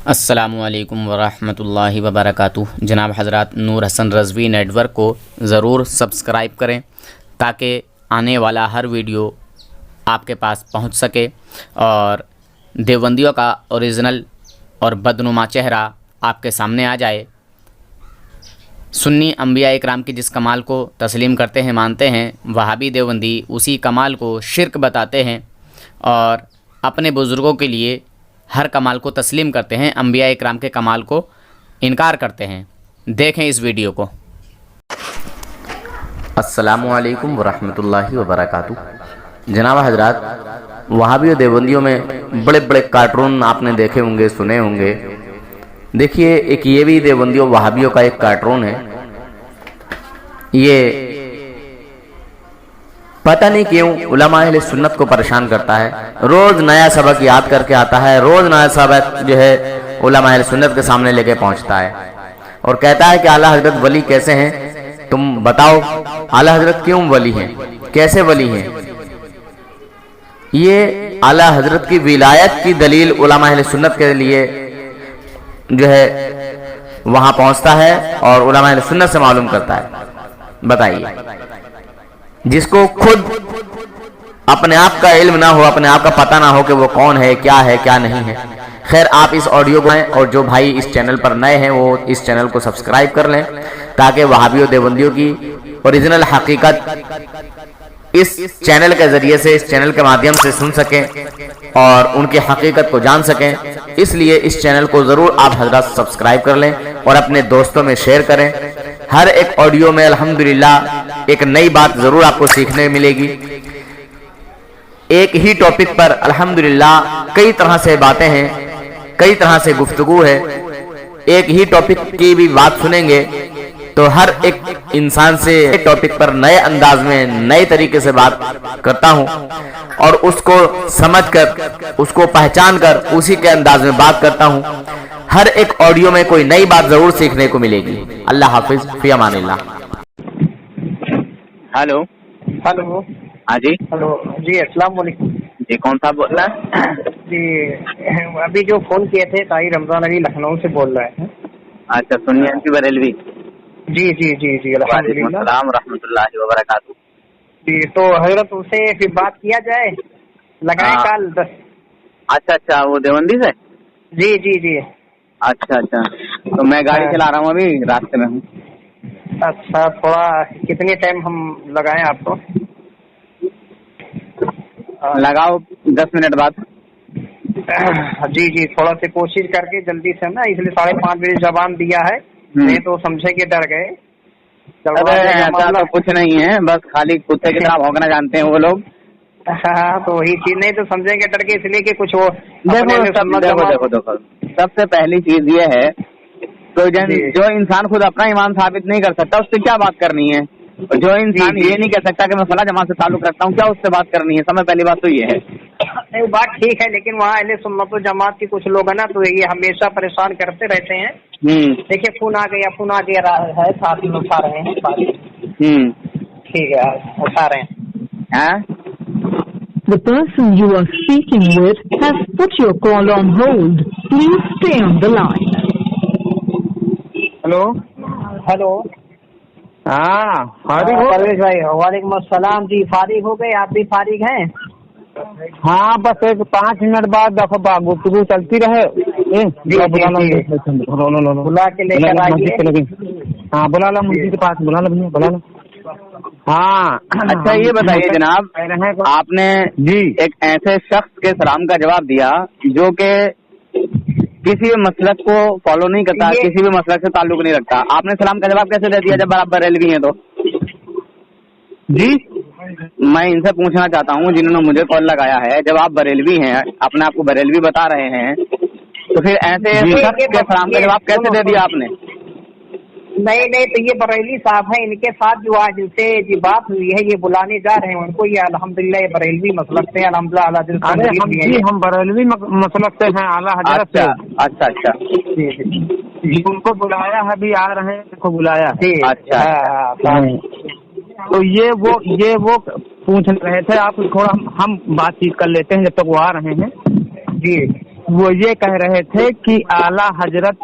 السلام علیکم ورحمۃ اللہ وبرکاتہ۔ جناب حضرات، نور حسن رضوی نیٹ ورک کو ضرور سبسکرائب کریں تاکہ آنے والا ہر ویڈیو آپ کے پاس پہنچ سکے اور دیوبندیوں کا اوریجنل اور بدنما چہرہ آپ کے سامنے آ جائے۔ سنی انبیاء اکرام کی جس کمال کو تسلیم کرتے ہیں، مانتے ہیں، وہابی دیوبندی اسی کمال کو شرک بتاتے ہیں اور اپنے بزرگوں کے لیے ہر کمال کو تسلیم کرتے ہیں، انبیاء اکرام کے کمال کو انکار کرتے ہیں۔ دیکھیں اس ویڈیو کو۔ السلام علیکم ورحمۃ اللہ وبرکاتہ۔ جناب حضرات، وہابی و دیوبندیوں میں بڑے بڑے کارٹون آپ نے دیکھے ہوں گے، سنے ہوں گے۔ دیکھیے، ایک یہ بھی دیوبندیوں وہابیوں کا ایک کارٹون ہے۔ یہ پتہ نہیں کیوں علماء اہل سنت کو پریشان کرتا ہے، روز نیا سبق یاد کر کے آتا ہے، روز نیا سبق جو ہے علماء اہل سنت کے سامنے لے کے پہنچتا ہے اور کہتا ہے کہ اعلیٰ حضرت ولی کیسے ہیں، تم بتاؤ اعلیٰ حضرت کیوں ولی ہیں، کیسے ولی ہیں۔ یہ اعلیٰ حضرت کی ولایت کی دلیل علماء اہل سنت کے لیے جو ہے وہاں پہنچتا ہے اور علماء اہل سنت سے معلوم کرتا ہے۔ بتائیے، جس کو خود اپنے آپ کا علم نہ ہو، اپنے آپ کا پتہ نہ ہو کہ وہ کون ہے، کیا نہیں ہے۔ خیر، آپ اس آڈیو کو اور جو بھائی اس چینل پر نئے ہیں وہ اس چینل کو سبسکرائب کر لیں تاکہ وہابی و دیوبندیوں کی اوریجنل حقیقت اس چینل کے ذریعے سے، اس چینل کے مادھیم سے سن سکیں اور ان کی حقیقت کو جان سکیں۔ اس لیے اس چینل کو ضرور آپ حضرات سبسکرائب کر لیں اور اپنے دوستوں میں شیئر کریں۔ ہر ایک آڈیو میں الحمدللہ ایک نئی بات ضرور آپ کو سیکھنے ملے گی۔ ایک ہی ٹاپک پر الحمدللہ کئی طرح سے باتیں ہیں، کئی طرح سے گفتگو ہے۔ ایک ہی ٹاپک کی بھی بات سنیں گے تو ہر ایک انسان سے ایک ٹاپک پر نئے انداز میں، نئے طریقے سے بات کرتا ہوں اور اس کو سمجھ کر، اس کو پہچان کر اسی کے انداز میں بات کرتا ہوں۔ ہر ایک آڈیو میں کوئی نئی بات ضرور سیکھنے کو ملے گی۔ اللہ حافظ، فی امان اللہ۔ ہلو ہلو، ہاں جی ہلو جی، السلام علیکم جی، کون صاحب بول رہا ہے؟ جی، ابھی جو فون کیے تھے طاہر رمضان علی لکھنؤ سے بول رہے ہیں۔ اچھا، سنی انتی بریلوی۔ جی جی جی جی، وعلیکم الحمدللہ۔ السلام ورحمۃ اللہ وبرکاتہ۔ جی، تو حضرت سے پھر بات کیا جائے، لگائیں کال 10۔ اچھا، وہ دیوبندی سے؟ جی جی جی۔ اچھا، تو میں گاڑی چلا رہا ہوں، ابھی راستے میں ہوں۔ اچھا، تھوڑا کتنے ٹائم ہم لگائیں آپ کو؟ لگاؤ 10 منٹ بعد۔ جی جی، تھوڑا سی کوشش کر کے جلدی سے نا، اس لیے 5:30 بجے زبان دیا ہے، نہیں تو سمجھے کہ ڈر گئے۔ ایسا تو کچھ نہیں ہے، بس خالی کتے کی طرح بھونکنا جانتے ہیں وہ لوگ۔ ہاں، تو وہی چیز نہیں تو سمجھیں گے ڈر کے، اس لیے کہ کچھ وہ دیکھو، سب سے پہلی چیز یہ ہے تو جو انسان خود اپنا ایمان ثابت نہیں کر سکتا اس سے کیا بات کرنی ہے، اور جو انسان یہ نہیں کہہ سکتا کہ میں فلاں جماعت سے تعلق رکھتا ہوں، کیا اس سے بات کرنی ہے؟ سب سے پہلی بات تو یہ ہے۔ بات ٹھیک ہے، لیکن وہاں اہل سنت و جماعت کے کچھ لوگ ہیں نا، تو یہ ہمیشہ پریشان کرتے رہتے ہیں۔ دیکھیے، فون آ گیا ہے، ساتھ میں اٹھا رہے ہیں۔ ٹھیک ہے، اٹھا رہے ہیں۔ The person you are speaking with has put your call on hold. Please stay on the line. Hello hello, ہاں پرویز بھائی، وعلیکم السلام جی۔ فارغ ہو گئے؟ آپ بھی فارغ ہیں؟ ہاں، بس ایک 5 منٹ بعد گفتگو چلتی رہے۔ بلا کے لے کر آئیے۔ ہاں، بلا لا مسجد کے پاس، بلا لا بھیا، بلا لا۔ ہاں، اچھا، یہ بتائیے جناب، آپ نے جی ایک ایسے شخص کے سلام کا جواب دیا جو کہ کسی بھی مسلک کو فالو نہیں کرتا، کسی بھی مسلک سے تعلق نہیں رکھتا، آپ نے سلام کا جواب کیسے دے دیا جب آپ بریلوی ہیں تو؟ جی، میں ان سے پوچھنا چاہتا ہوں جنہوں نے مجھے کال لگایا ہے، جب آپ بریلوی ہیں، اپنے آپ کو بریلوی بتا رہے ہیں، تو پھر ایسے شخص کے سلام کا جواب کیسے دے دیا آپ نے؟ نہیں، تو یہ بریلوی صاحب ہیں، ان کے ساتھ جو آج ان سے یہ بات ہوئی ہے، یہ بلانے جا رہے ہیں ان کو۔ یہ الحمدللہ یہ بریلوی مسلک سے الحمدللہ ہم بریلوی مسلک سے ہیں، اعلیٰ حضرت سے۔ اچھا، ان کو بلایا ہے، بھی آ رہے ہیں، ان کو بلایا۔ اچھا، تو یہ وہ پوچھ رہے تھے، آپ تھوڑا ہم بات چیت کر لیتے ہیں جب تک وہ آ رہے ہیں۔ جی वो ये कह रहे थे कि आला हजरत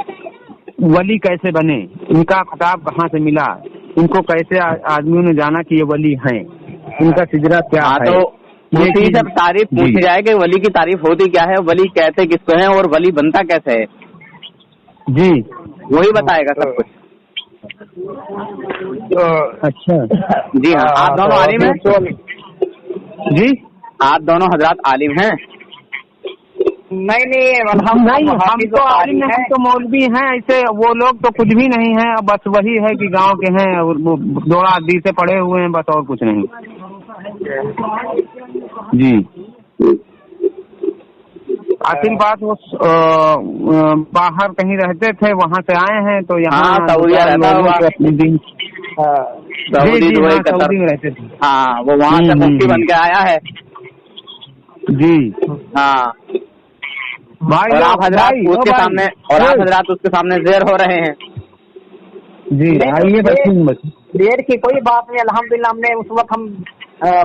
वली कैसे बने, इनका खिताब कहाँ से मिला, इनको कैसे आदमियों ने जाना कि ये वली हैं, इनका सिजरा क्या है। तो उसी से तारीफ पूछी जाए कि वली की तारीफ होती क्या है, वली कहते किसको है और वली बनता कैसे है। जी वही बताएगा सब कुछ। अच्छा जी हाँ, आप दोनों आलिम हैं? जी आप दोनों हजरत आलिम हैं? नहीं, हम तो आलिम नहीं, हम तो मौलवी हैं। ऐसे वो लोग तो कुछ भी नहीं है, बस वही है कि गांव के हैं और वो दोड़ा दी से पड़े हुए हैं, बस और कुछ नहीं। जी असल बात वो बाहर कहीं रहते थे, वहाँ से आए हैं तो यहाँ सऊदीया रहता होगा। सऊदी में रहते थे। हाँ, वो वहाँ से मुफ्ती बन के आया है। जी हाँ भाई, और आप हजरात उसके सामने, और आप हजरात उसके सामने ज़ेर हो रहे हैं। जी आइए बस देर की कोई बात नहीं, अल्हम्दुलिल्लाह। हमने उस वक्त हम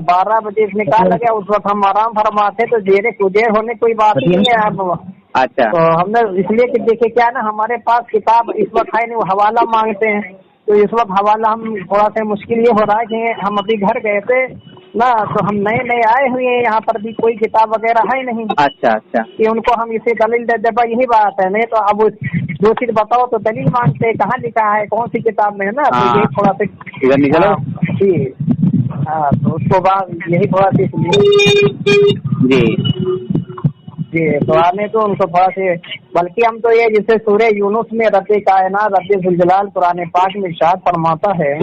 12 बजे निकाल लगे, उस वक्त हम आराम फरमाते, तो देर होने कोई बात ही नहीं है। अब अच्छा, तो हमने इसलिए कि देखे क्या ना, हमारे पास किताब इस वक्त है नहीं, वो हवाला मांगते हैं, तो इस वक्त हवाला हम थोड़ा सा मुश्किल ये हो रहा है कि हम अभी घर गए थे ना, तो हम नए आए हुए हैं, यहाँ पर भी कोई किताब वगैरह है नहीं। अच्छा कि उनको हम इसे दलील दे दे, यही बात है। नहीं तो अब जो चीज बताओ तो दलील मांगते, कहाँ लिखा है, कौन सी किताब में है ना। तो ये थोड़ा सा इधर निकलो। हाँ, तो उसको बाद यही थोड़ा सी जी तो आने तो उनको थोड़ा से, बल्कि हम तो ये जैसे सूरह यूनुस में रब कायनात रब जुल जलाल कुरान पाक में इरशाद फरमाता है,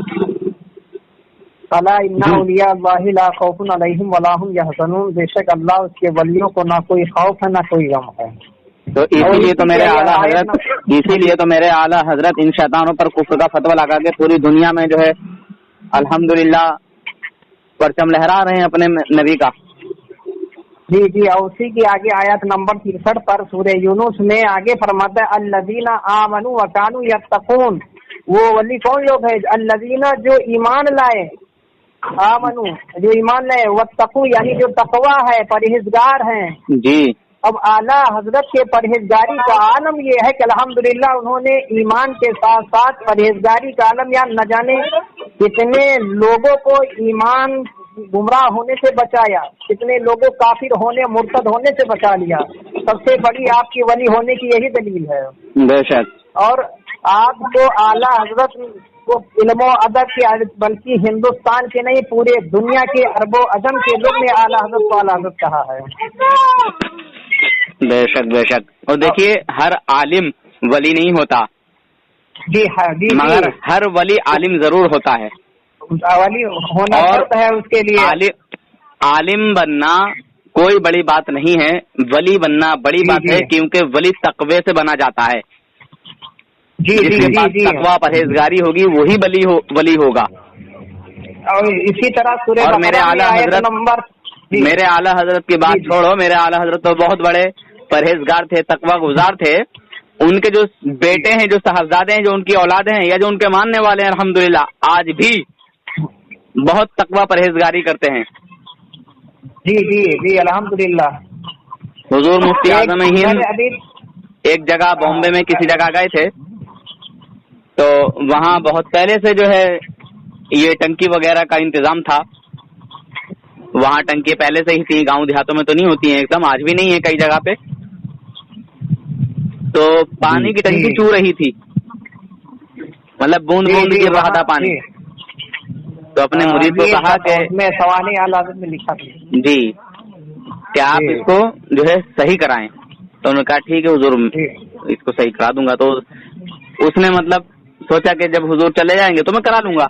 अला इन्ना औलिया अल्लाहि ला खौफुन अलैहिम वला हुम यहज़नून, बेशक अल्लाह उसके वलियों को ना कोई खौफ है ना कोई गम है। तो इसीलिए तो मेरे आला हजरत इन शैतानों पर कुफ्र का फतवा लगा के पूरी दुनिया में जो है अल्हम्दुलिल्लाह परचम लहरा रहे हैं अपने नबी का। जी और उसी की आगे आयत नंबर 63 पर सूरह यूनुस में आगे फरमाता है, अल्लज़ीना आमनू व कानू यत्तकून, वो वली कौन लोग है? अल्लज़ीना जो ईमान लाए, आमनू जो ईमान लाए, वत्तकू यानी जो तकवा है, परहेजगार हैं। जी अब आला हजरत के परहेजगारी का आलम ये है कि अल्हम्दुलिल्लाह उन्होंने ईमान के साथ साथ परहेजगारी का आलम, या न जाने कितने लोगों को ईमान गुमराह होने से बचाया, कितने लोगों काफिर होने मुर्तद होने से बचा लिया। सबसे बड़ी आपकी वली होने की यही दलील है। बेशक। और आपको आला हजरत को इल्मो अदब के, बल्कि हिंदुस्तान के नहीं पूरे दुनिया के अरबों अजम के लोग ने आला हजरत को आला हजरत कहा है। बेशक। और देखिए हर आलिम वली नहीं होता। जी हाँ जी, मगर हर वली आलिम जरूर होता है। वली होना पड़ता है उसके लिए। आलिम बनना कोई बड़ी बात नहीं है, वली बनना बड़ी बात है, क्योंकि वली तकवे से बना जाता है। जिसके पास तकवा परहेजगारी होगी वही वली होगा। और इसी तरह और मेरे आला हजरत की बात छोड़ो, मेरे आला हजरत तो बहुत बड़े परहेजगार थे, तकवा गुजार थे। उनके जो बेटे हैं, जो साहबजादे हैं, जो उनकी औलाद हैं या जो उनके मानने वाले हैं, अल्हम्दुलिल्लाह आज भी बहुत तकवा परहेजगारी करते हैं। जी अल्हम्दुलिल्लाह। हुजूर मुफ्ती आजम हिंद एक जगह बॉम्बे में किसी जगह गए थे, तो वहाँ बहुत पहले से जो है ये टंकी वगैरह का इंतजाम था। वहाँ टंकी पहले से ही थी, गांव देहातों में तो नहीं होती है एकदम, आज भी नहीं है कई जगह पे। तो पानी की टंकी चू रही थी, मतलब बूंद बूंद गिर रहा था पानी। तो अपने मुरीद को कहा कि सवानी आला में लिखा था जी, क्या आप इसको जो है सही कराएं। तो उन्होंने कहा ठीक है हुजूर, इसको सही करा दूंगा। तो उसने मतलब सोचा कि जब हुजूर चले जाएंगे तो मैं करा लूंगा।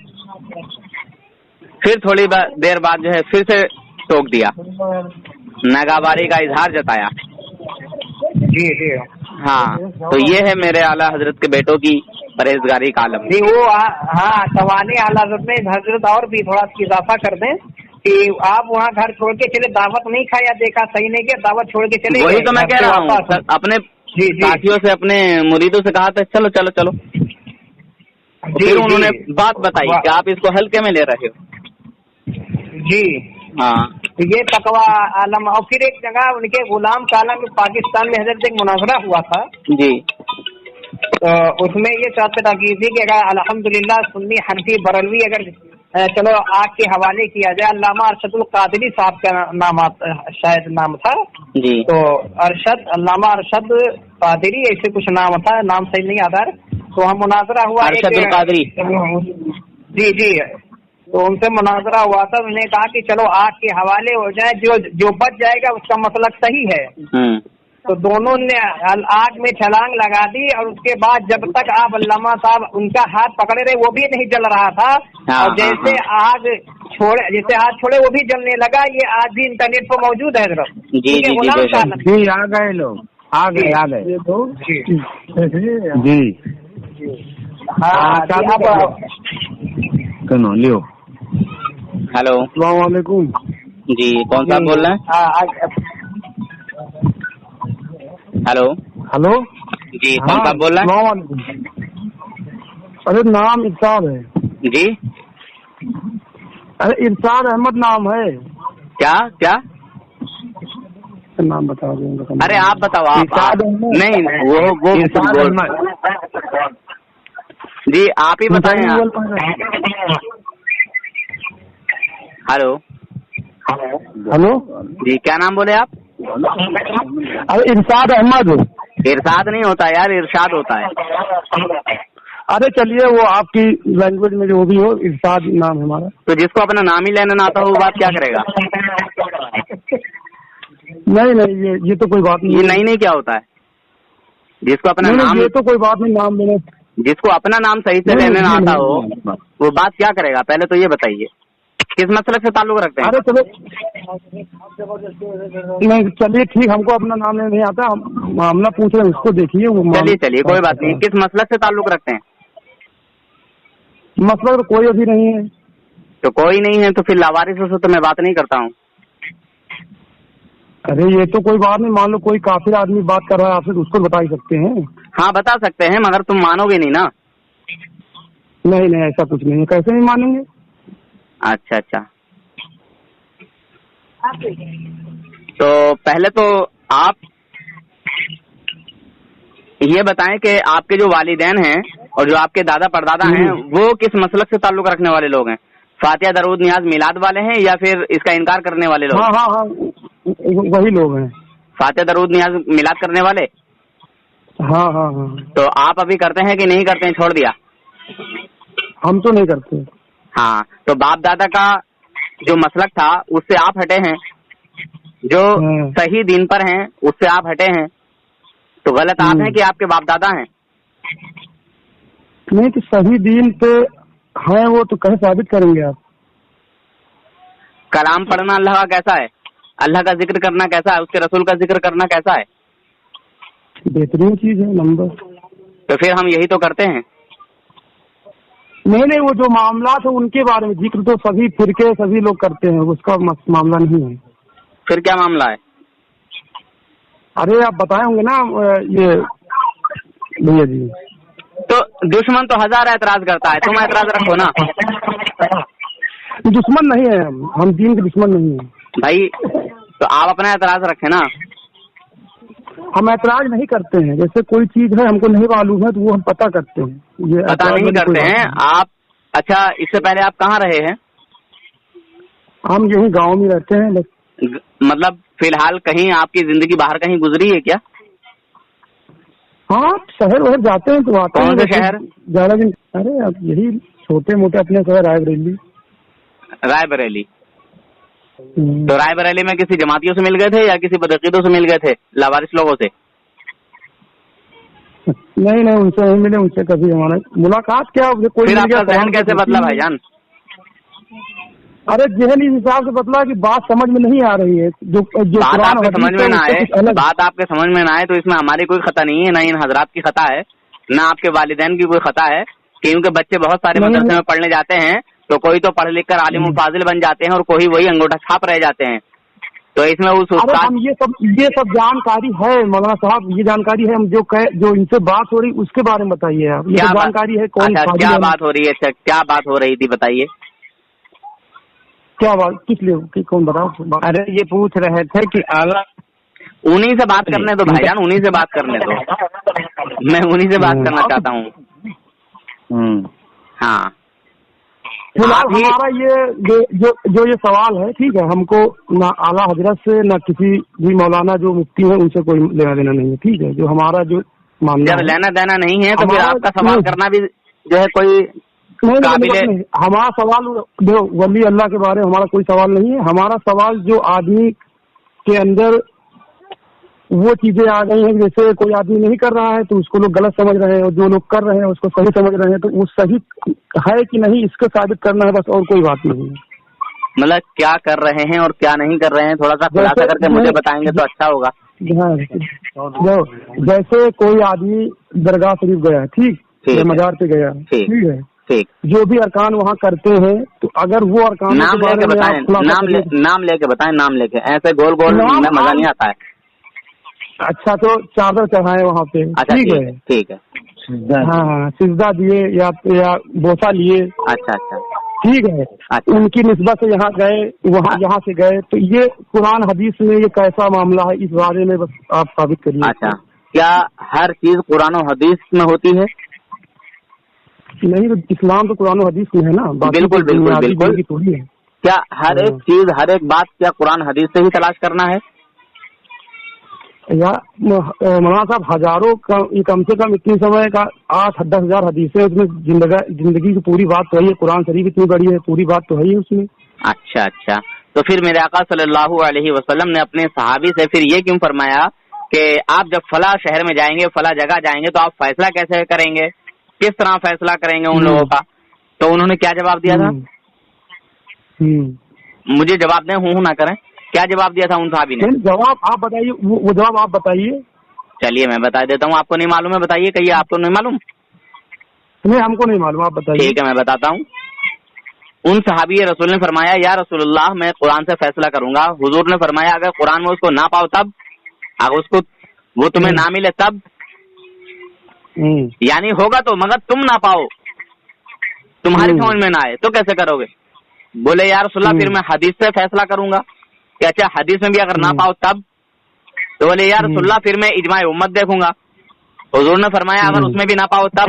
फिर थोड़ी देर बाद जो है फिर से टोक दिया, नागाबारी का इजहार जताया। जी हाँ, तो ये है मेरे आला हजरत के बेटों की परहेजगारी का आलम। जी वो हाँ, सवानी आला हजरत में हजरत और भी थोड़ा इजाफा कर दें कि आप वहाँ घर छोड़ के चले, दावत नहीं खाया, देखा सही नहीं किया, दावत छोड़ के चले। वही तो मैं कह रहा हूँ, अपने साथियों से, अपने मुरीदों से कहा था चलो चलो चलो। फिर उन्होंने बात बताई कि आप इसको हल्के में ले रहे हो। जी हाँ ये तकवा आलम। और फिर एक जगह उनके गुलाम काला में पाकिस्तान में हजरत एक मुनाजरा हुआ था जी। तो उसमें ये चर्चा की थी कि अगर अल्हम्दुलिल्लाह सुन्नी हनफी बरलवी अगर चलो आग के हवाले किया जाए, अल्लामा अरशदुल कादरी साहब का नाम शायद नाम था जी। तो अल्लामा अरशद कादरी ऐसे कुछ नाम था, नाम सही नहीं याद आ रहा। तो हम मुनाजरा हुआ अरशदुल कादरी, जी जी, तो उनसे मुनाजरा हुआ था। उन्होंने कहा कि चलो आग के हवाले हो जाए, जो बच जाएगा उसका मसलक सही है। तो दोनों ने आग में छलांग लगा दी और उसके बाद जब तक आप अल्लामा साहब उनका हाथ पकड़े रहे वो भी नहीं जल रहा था। और जैसे हाथ छोड़े वो भी जलने लगा। ये आज भी इंटरनेट पर मौजूद है हजरत। जी आ गए लोग, आ गए जी। लियो। हेलो, अस्सलाम वालेकुम जी, कौन सा बोल रहे हैं? हेलो हेलो जी, कौन सा बोल रहे हैं? अरे नाम इरशाद है जी। अरे इरशाद अहमद नाम है। क्या नाम बता दूंगा। अरे आप बताओ, आप नहीं वो इरशाद अहमद जी, आप ही बताएं। हेलो हेलो जी, क्या नाम बोले आप? अरे इरशाद अहमद। इरशाद नहीं होता यार, इरशाद होता है। अरे चलिए वो आपकी लैंग्वेज में जो भी हो, इरशाद नाम है हमारा। तो जिसको अपना नाम ही लेना ना आता हो वो बात क्या करेगा? नहीं ये तो कोई बात नहीं। ये नहीं क्या होता है? जिसको अपना नाम, ये तो कोई बात नहीं, नाम लेने, जिसको अपना नाम सही से लेने ना आता हो वो बात क्या करेगा? पहले तो ये बताइए किस मसलक से ताल्लुक रखते हैं? अरे चलो नहीं, चलिए ठीक, हमको अपना नाम नहीं आता, हम ना पूछ रहे हैं उसको, देखिए। चलिए कोई बात नहीं, किस मसलक से ताल्लुक रखते हैं? मसला तो कोई अभी नहीं है। तो कोई नहीं है तो फिर लावारिसों से तो मैं बात नहीं करता हूँ। अरे ये तो कोई बात नहीं, मान लो कोई काफिर आदमी बात कर रहा है आपसे, उसको बता ही सकते हैं। हाँ बता सकते हैं, मगर तुम मानोगे नहीं ना। नहीं ऐसा कुछ नहीं है, कैसे नहीं मानेंगे। अच्छा तो पहले तो आप ये बताएं कि आपके जो वालिदैन हैं और जो आपके दादा परदादा हैं वो किस मसलक से ताल्लुक रखने वाले लोग हैं? फातिहा दरूद नियाज मिलाद वाले हैं या फिर इसका इनकार करने वाले लोग? हाँ वही लोग हैं, फातिहा दरूद नियाज मिलाद करने वाले। हाँ। तो आप अभी करते हैं कि नहीं करते हैं? छोड़ दिया? हम तो नहीं करते। हाँ, तो बाप दादा का जो मसलक था उससे आप हटे हैं, जो सही दीन पर हैं उससे आप हटे हैं, तो गलत आप हैं कि आपके बाप दादा हैं? नहीं तो सही दीन पे हैं वो तो कहीं साबित करेंगे आप। कलाम पढ़ना अल्लाह का कैसा है? अल्लाह का जिक्र करना कैसा है? उसके रसूल का जिक्र करना कैसा है? बेहतरीन चीज है नंबर। तो फिर हम यही तो करते हैं। नहीं वो जो मामला है उनके बारे में जिक्र तो सभी फिरके सभी लोग करते हैं, उसका मामला नहीं है। फिर क्या मामला है? अरे आप बताए होंगे ना ये भैया जी। तो दुश्मन तो हजार एतराज करता है, तुम एतराज रखो ना। दुश्मन नहीं है हम दीन के दुश्मन नहीं है भाई, तो आप अपना एतराज रखें ना। हम ऐतराज नहीं करते हैं, जैसे कोई चीज है हमको नहीं मालूम है तो वो हम पता करते हैं, ये पता नहीं करते हैं आप। अच्छा, इससे पहले आप कहाँ रहे हैं? हम यही गांव में रहते हैं बस। मतलब फिलहाल कहीं आपकी जिंदगी बाहर कहीं गुजरी है क्या? हाँ शहर वहर जाते हैं तो आते हैं। कौन से शहर? ज्यादा दिन, अरे अब यही छोटे मोटे अपने शहर रायबरेली। तो रायबरेली में किसी जमातियों से मिल गए थे या किसी बदअकीदों से मिल गए थे, लावारिस लोगों से? नहीं उनसे नहीं मिले, उनसे कभी हमारा मुलाकात क्या। कोई फिर आपका जहन कैसे बदला भाईजान? अरे जहन इस हिसाब से बदला कि बात समझ में नहीं आ रही है। जो बात आपके समझ में ना आए, बात आपके समझ में ना आए तो इसमें हमारी कोई खता नहीं है, ना इन हजरात की खता है, ना आपके वालिदैन की कोई खता है। क्योंकि बच्चे बहुत सारे मदरसे में पढ़ने जाते हैं तो कोई तो पढ़ लिख कर आलिम फाजिल बन जाते हैं और कोई वही अंगूठा छाप रह जाते हैं। तो इसमें उस हम ये सब जानकारी है मौलाना साहब, ये जानकारी है। हम जो इनसे बात हो रही उसके बारे में बताइए आप। ये जानकारी है कौन? क्या बात हो रही है? क्या बात हो रही थी बताइए। क्या बात, किस लिए, कौन बताओ? अरे ये पूछ रहे थे कि आला, उन्हीं से बात करने दो भाईजान, उन्हीं से बात करने दो, मैं उन्हीं से बात करना चाहता हूँ। हाँ फिलहाल हमारा ये जो ये सवाल है, ठीक है, हमको ना आला हजरत से ना किसी भी मौलाना जो मुफ्ती है उनसे कोई लेना देना नहीं है, ठीक है। जो हमारा जो मामला जब लेना देना नहीं है तो फिर आपका सवाल करना भी जो है कोई काबिल। हमारा सवाल जो वली अल्लाह के बारे में हमारा कोई सवाल नहीं है। हमारा सवाल जो आदमी के अंदर वो चीजें आ गई हैं, जैसे कोई आदमी नहीं कर रहा है तो उसको लोग गलत समझ रहे हैं, और जो लोग कर रहे हैं उसको सही समझ रहे हैं, तो वो सही है कि नहीं इसको साबित करना है बस, और कोई बात नहीं है। मतलब क्या कर रहे हैं और क्या नहीं कर रहे हैं, थोड़ा सा खुलासा करके मुझे बताएंगे तो अच्छा होगा। जैसे कोई आदमी दरगाह शरीफ गया, ठीक, या मजार पे गया, ठीक है, ठीक, जो भी अरकान वहाँ करते हैं, तो अगर वो अरकान नाम लेके बताएं, नाम लेके बताएं, नाम लेके, ऐसे गोल गोल में मजा नहीं आता है। अच्छा, तो चादर चढ़ाए वहाँ पे, ठीक है, ठीक है, हाँ, सिजदा दिए या बोसा लिए, अच्छा, ठीक है, अच्छा। उनकी निस्बत से यहाँ गए, वहाँ यहाँ से गए, तो ये कुरान हदीस में ये कैसा मामला है, इस बारे में बस आप साबित करिए। अच्छा, क्या हर चीज कुरान और हदीस में होती है? नहीं, तो इस्लाम तो कुरान और हदीस में है ना। बिल्कुल बिल्कुल बिल्कुल, थोड़ी है। क्या हर एक चीज, हर एक बात क्या कुरान हदीस से ही तलाश करना है? या मौलाना साहब, हजारों कम से कम इतनी समय का 8-10 हजार हदीसें, उसमें जिंदगी की पूरी बात तो है, कुरान शरीफ इतनी बड़ी है, पूरी बात तो है ही उसमें। अच्छा अच्छा, तो फिर मेरे आका सल्लल्लाहु अलैहि वसल्लम ने अपने सहाबी से फिर ये क्यों फरमाया कि आप जब फला शहर में जाएंगे, फला जगह जाएंगे, तो आप फैसला कैसे करेंगे, किस तरह फैसला करेंगे उन लोगों का? तो उन्होंने क्या जवाब दिया था? मुझे जवाब दें, हूँ ना करें, क्या जवाब दिया था उन साहबी ने? जवाब आप बताइए, वो जवाब आप बताइए। चलिए मैं बता देता हूँ, आपको नहीं मालूम है, बताइए, कहिए, आपको नहीं मालूम? नहीं, हमको नहीं मालूम, आप बताइए। ठीक है, मैं बताता हूँ। उन सहाबी रसूल ने फरमाया, या रसूलुल्लाह, मैं कुरान से फैसला करूंगा। हुजूर ने फरमाया, अगर कुरान में उसको ना पाओ तब, अगर उसको वो तुम्हें ना मिले तब, यानी होगा तो, मगर तुम ना पाओ, तुम्हारी समझ में ना आए, तो कैसे करोगे? बोले या रसूलुल्लाह, फिर मैं हदीस से फैसला करूंगा। क्या अच्छा, हदीस में भी अगर ना पाओ तब? तो बोले या रसूलुल्लाह, फिर मैं इजमाए उम्मत देखूंगा। हुजूर ने फरमाया, अगर उसमें भी ना पाओ तब?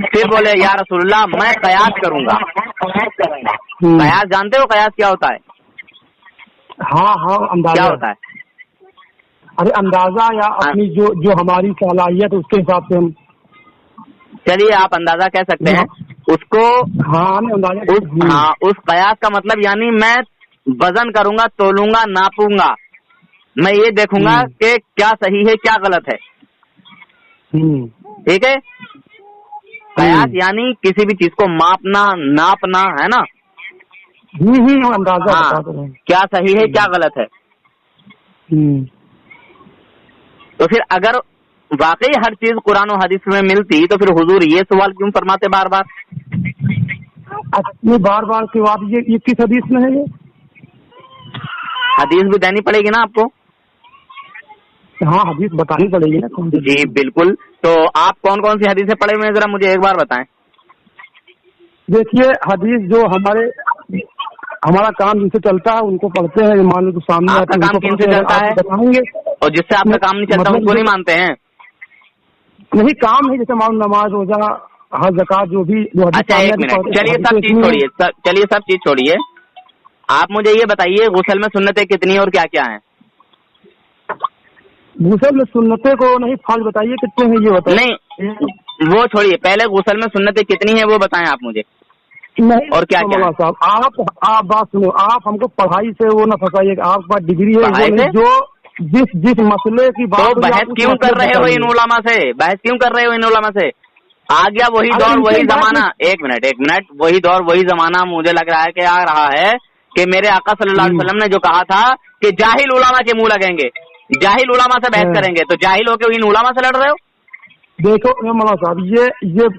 फिर बोले या रसूलुल्लाह, मैं कयास करूंगा। कयास जानते हो, कयास क्या होता है? हाँ हाँ, अंदाजा क्या होता है? अरे अंदाजा, या अपनी जो हमारी सलाहियत उसके हिसाब से हम, चलिए आप अंदाजा कह सकते हैं उसको। हाँ, अंदाजा, उस कयास का मतलब यानी मैं वजन करूंगा, तोलूंगा, नापूंगा, मैं ये देखूंगा कि क्या सही है क्या गलत है, ठीक है। कयास यानी किसी भी चीज को मापना, नापना, है ना। अंदाजा, क्या सही है क्या गलत है। तो फिर अगर वाकई हर चीज कुरान और हदीस में मिलती, तो फिर हुजूर ये सवाल क्यों फरमाते बार बार? अपनी बार बार की बात, ये किस हदीस में है? ये हदीस भी देनी पड़ेगी ना आपको। हाँ, हदीस बतानी पड़ेगी ना। जी बिल्कुल। तो आप कौन कौन सी हदीसें पढ़े हुए हैं, जरा मुझे एक बार बताएं। देखिए, हदीस जो हमारा काम जिनसे चलता है उनको पढ़ते हैं, मान लो तो सामने आपका काम किनसे चलता है बताएंगे, और जिससे आपका काम नहीं चलता उसको नहीं मानते हैं? नहीं, काम है, जैसे मान नमाज, रोजा, हज, ज़कात, जो भी। अच्छा, एक मिनट, चलिए सब चीज छोड़िए, चलिए सब चीज छोड़िए, आप मुझे ये बताइए, गुस्ल में सुन्नतें कितनी और क्या क्या हैं? गुस्ल में सुन्नतें को नहीं, फर्ज बताइए कितने हैं ये बताइए। नहीं, वो छोड़िए, पहले गुस्ल में सुन्नतें कितनी हैं वो बताएं आप मुझे, नहीं, और क्या क्या? साहब, आप बात सुनो, आप हमको पढ़ाई से वो न फंसाइए, आपके पास डिग्री है, जो जिस मसले की बात, तो बहस क्यों कर रहे हो इन उलमा से? बहस क्यों कर रहे हो इन उलमा से? आ गया वही दौर, वही जमाना। एक मिनट, वही दौर, वही जमाना मुझे लग रहा है कि आ रहा है, कि मेरे आका सल्लल्लाहु अलैहि वसल्लम ने जो कहा था कि जाहिल उलमा के मुंह लगेंगे, जाहिल उलमा से बहस करेंगे, तो जाहिल होके इन उलमा से लड़ रहे हो? देखो मौलाना साहब, ये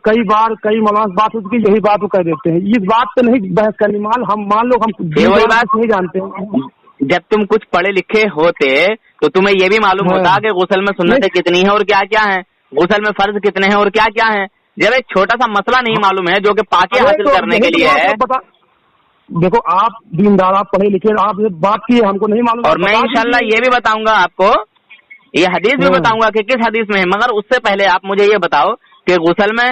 कई मौलाना बात होती है, यही बात वो कह देते हैं, इस बात पे नहीं बहस करनी। मान लो हम वही बात नहीं जानते हैं। जब तुम कुछ पढ़े लिखे होते तो तुम्हें ये भी मालूम होता कि गुस्ल में सुन्नतें कितनी है और क्या क्या है, गुस्ल में फर्ज कितने हैं और क्या क्या है। जब एक छोटा सा मसला नहीं मालूम है जो कि पाकी हासिल करने के लिए है, देखो आप दीनदार, आप पढ़े लिखे, आप ये बात की हमको नहीं मालूम। और मैं इंशाल्लाह ये भी बताऊंगा आपको, ये हदीस भी बताऊंगा कि किस हदीस में है, मगर उससे पहले आप मुझे ये बताओ कि गुस्ल में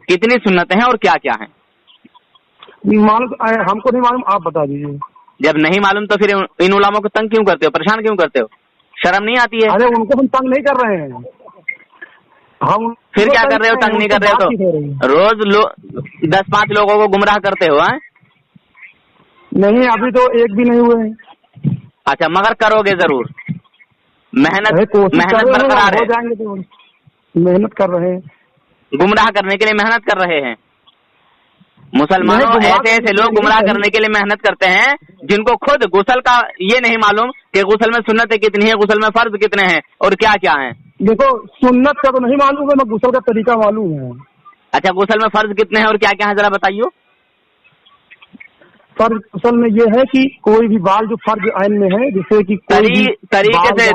कितनी सुन्नतें हैं और क्या क्या हैं। मालूम हमको नहीं मालूम, आप बता दीजिए। जब नहीं मालूम तो फिर इन उलमाओं को तंग क्यों करते हो, परेशान क्यों करते हो, शर्म नहीं आती है? अरे उनको हम तंग नहीं कर रहे हैं, हम फिर क्या कर रहे हो, तंग नहीं कर रहे हो तो? रोज 10-5 लोगों को गुमराह करते हो। नहीं, अभी तो एक भी नहीं हुए हैं। अच्छा, मगर करोगे जरूर, मेहनत बरकरार है, जाएंगे तो मेहनत कर रहे हैं, गुमराह करने के लिए मेहनत कर रहे हैं। मुसलमानों ऐसे ऐसे लोग गुमराह करने के लिए मेहनत करते हैं जिनको खुद गुस्ल का ये नहीं मालूम कि गुस्ल में सुन्नतें कितनी है, गुस्ल में फर्ज कितने हैं और क्या क्या हैं। देखो सुन्नत का तो नहीं मालूम है, मैं गुस्ल का तरीका मालूम है। अच्छा, गुस्ल में फर्ज कितने हैं और क्या क्या है, जरा बताइए। फर्ज गुस्ल में ये है कि कोई भी बाल जो फर्ज आइन में है, जैसे कि तरीके से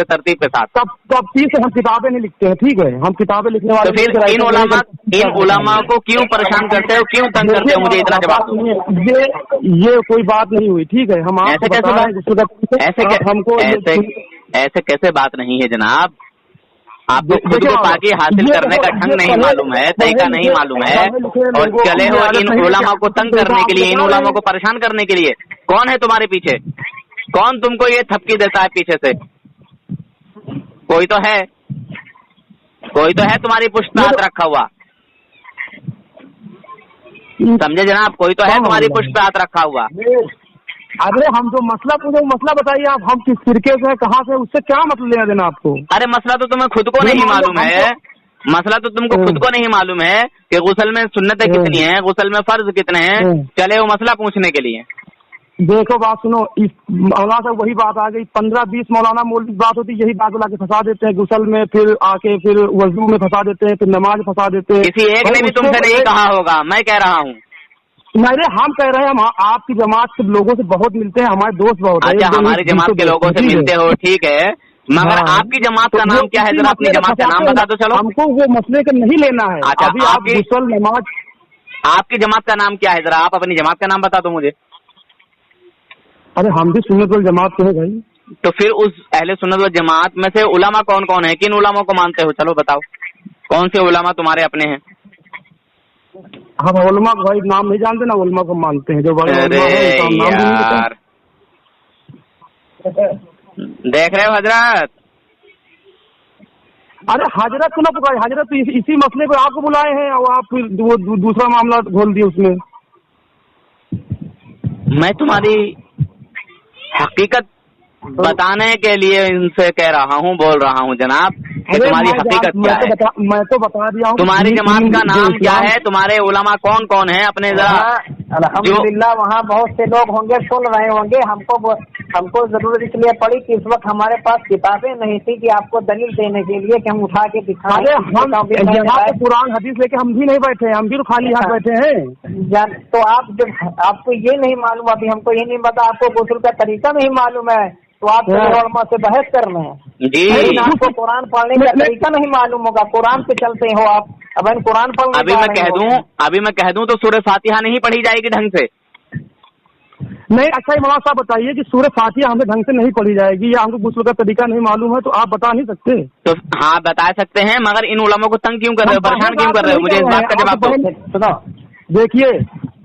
तरतीब के साथ तब से हम किताबें नहीं लिखते हैं, ठीक है, हम किताबें लिखने वाले। तो फिर इन उलमा को क्यों परेशान करते हो, क्यों तंग करते हो, मुझे इतना जवाब दो। ये कोई बात नहीं हुई, ठीक है, हम ऐसे कैसे बात नहीं है जनाब, आपको खुद को पाकी हासिल करने का ढंग नहीं मालूम है, तरीका नहीं मालूम है, और चले हो इन उलमा को तंग करने के लिए, इन उलमा को परेशान करने के लिए। कौन है तुम्हारे पीछे, कौन तुमको ये थपकी देता है पीछे से? कोई तो है, कोई तो है तुम्हारी पुष्ट पे हाथ रखा हुआ, समझे जनाब, कोई तो है तुम्हारी पुष्ट पे हाथ रखा हुआ। अरे हम जो मसला पूछे मसला बताइए आप, हम किस फिरके से, कहाँ से, उससे क्या मतलब लेना देना आपको? अरे मसला तो तुम्हें खुद को नहीं मालूम है, मसला तो तुमको खुद को नहीं मालूम है कि गुस्ल में सुन्नतें कितनी हैं, गुस्ल में फर्ज कितने हैं, चले वो मसला पूछने के लिए। देखो बात सुनो, इस मौलाना से वही बात आ गई, 15-20 मौलाना मौलवी बात होती, यही बात ला के फंसा देते हैं गुस्ल में, फिर आके फिर वजू में फंसा देते हैं, फिर नमाज फंसा देते हैं। किसी एक ने भी तुमसे नहीं कहा होगा, मैं कह रहा हूँ। नहीं, हम कह रहे हैं, हम आपकी जमात के लोगों से बहुत मिलते हैं, हमारे दोस्त बहुत हैं। अच्छा, हमारी जमात के लोगों से मिलते हो, ठीक है, मगर आपकी जमात का नाम क्या है, जरा अपनी जमात का नाम बता दो। चलो, हमको वो मसले का नहीं लेना है। अच्छा, अभी आप गुस्ल नमाज, आपकी जमात का नाम क्या है, जरा आप अपनी जमात का नाम बता दो मुझे। अरे हम भी सुन्नत वल जमात के हैं भाई। तो फिर उस अहले सुन्नत वल जमात में से उलमा कौन कौन है, किन उलमा को मानते हो, चलो बताओ, कौन से उलमा तुम्हारे अपने हैं? हम उलमा को भाई नाम नहीं जानते ना, उलमा को मानते हैं जो बड़े यार देख रहे हो हजरत। अरे हजरत को ना पुकारे, हजरत तो इसी मसले पर आपको बुलाए हैं और आप फिर वो दूसरा मामला खोल दिए उसमें। मैं तुम्हारी हकीकत बताने के लिए इनसे कह रहा हूँ, बोल रहा हूँ जनाब कि तुम्हारी हकीकत क्या है। मैं तो बता दिया हूँ। तुम्हारी जमात का नाम क्या है, तुम्हारे उलमा कौन कौन है, अपने जरा। अल्हम्दुलिल्लाह वहाँ बहुत से लोग होंगे, सुन रहे होंगे। हमको जरूरत इसलिए पड़ी कि इस वक्त हमारे पास किताबें नहीं थी कि आपको दलील देने के लिए कि हम उठा के दिखाएं। अरे हम यहाँ पे कुरान हदीस लेके हम भी नहीं बैठे, हम भी तो खाली हाथ बैठे हैं। तो आप जब आपको ये नहीं मालूम, अभी हमको ये नहीं पता, आपको गुस्ल का तरीका नहीं मालूम है, तो आप उलमा से बहस कर रहे हैं जी। आपको कुरान पढ़ने का तरीका नहीं मालूम होगा, कुरान पे चलते हो आप। अब हम कुरान पढ़ने अभी मैं कह दूं तो सूरह फातिहा नहीं पढ़ी जाएगी ढंग से। नहीं, अच्छा ही मौलाना साहब बताइए कि सूरह फातिहा हमें ढंग से नहीं पढ़ी जाएगी, या हमको गुस्ल का तरीका नहीं मालूम है, तो आप बता नहीं सकते? तो हाँ बता सकते हैं, मगर इन उलमा को तंग क्यों कर रहे हो, परेशान क्यों कर रहे हो, मुझे इस बात का जवाब दो। सुनो, देखिए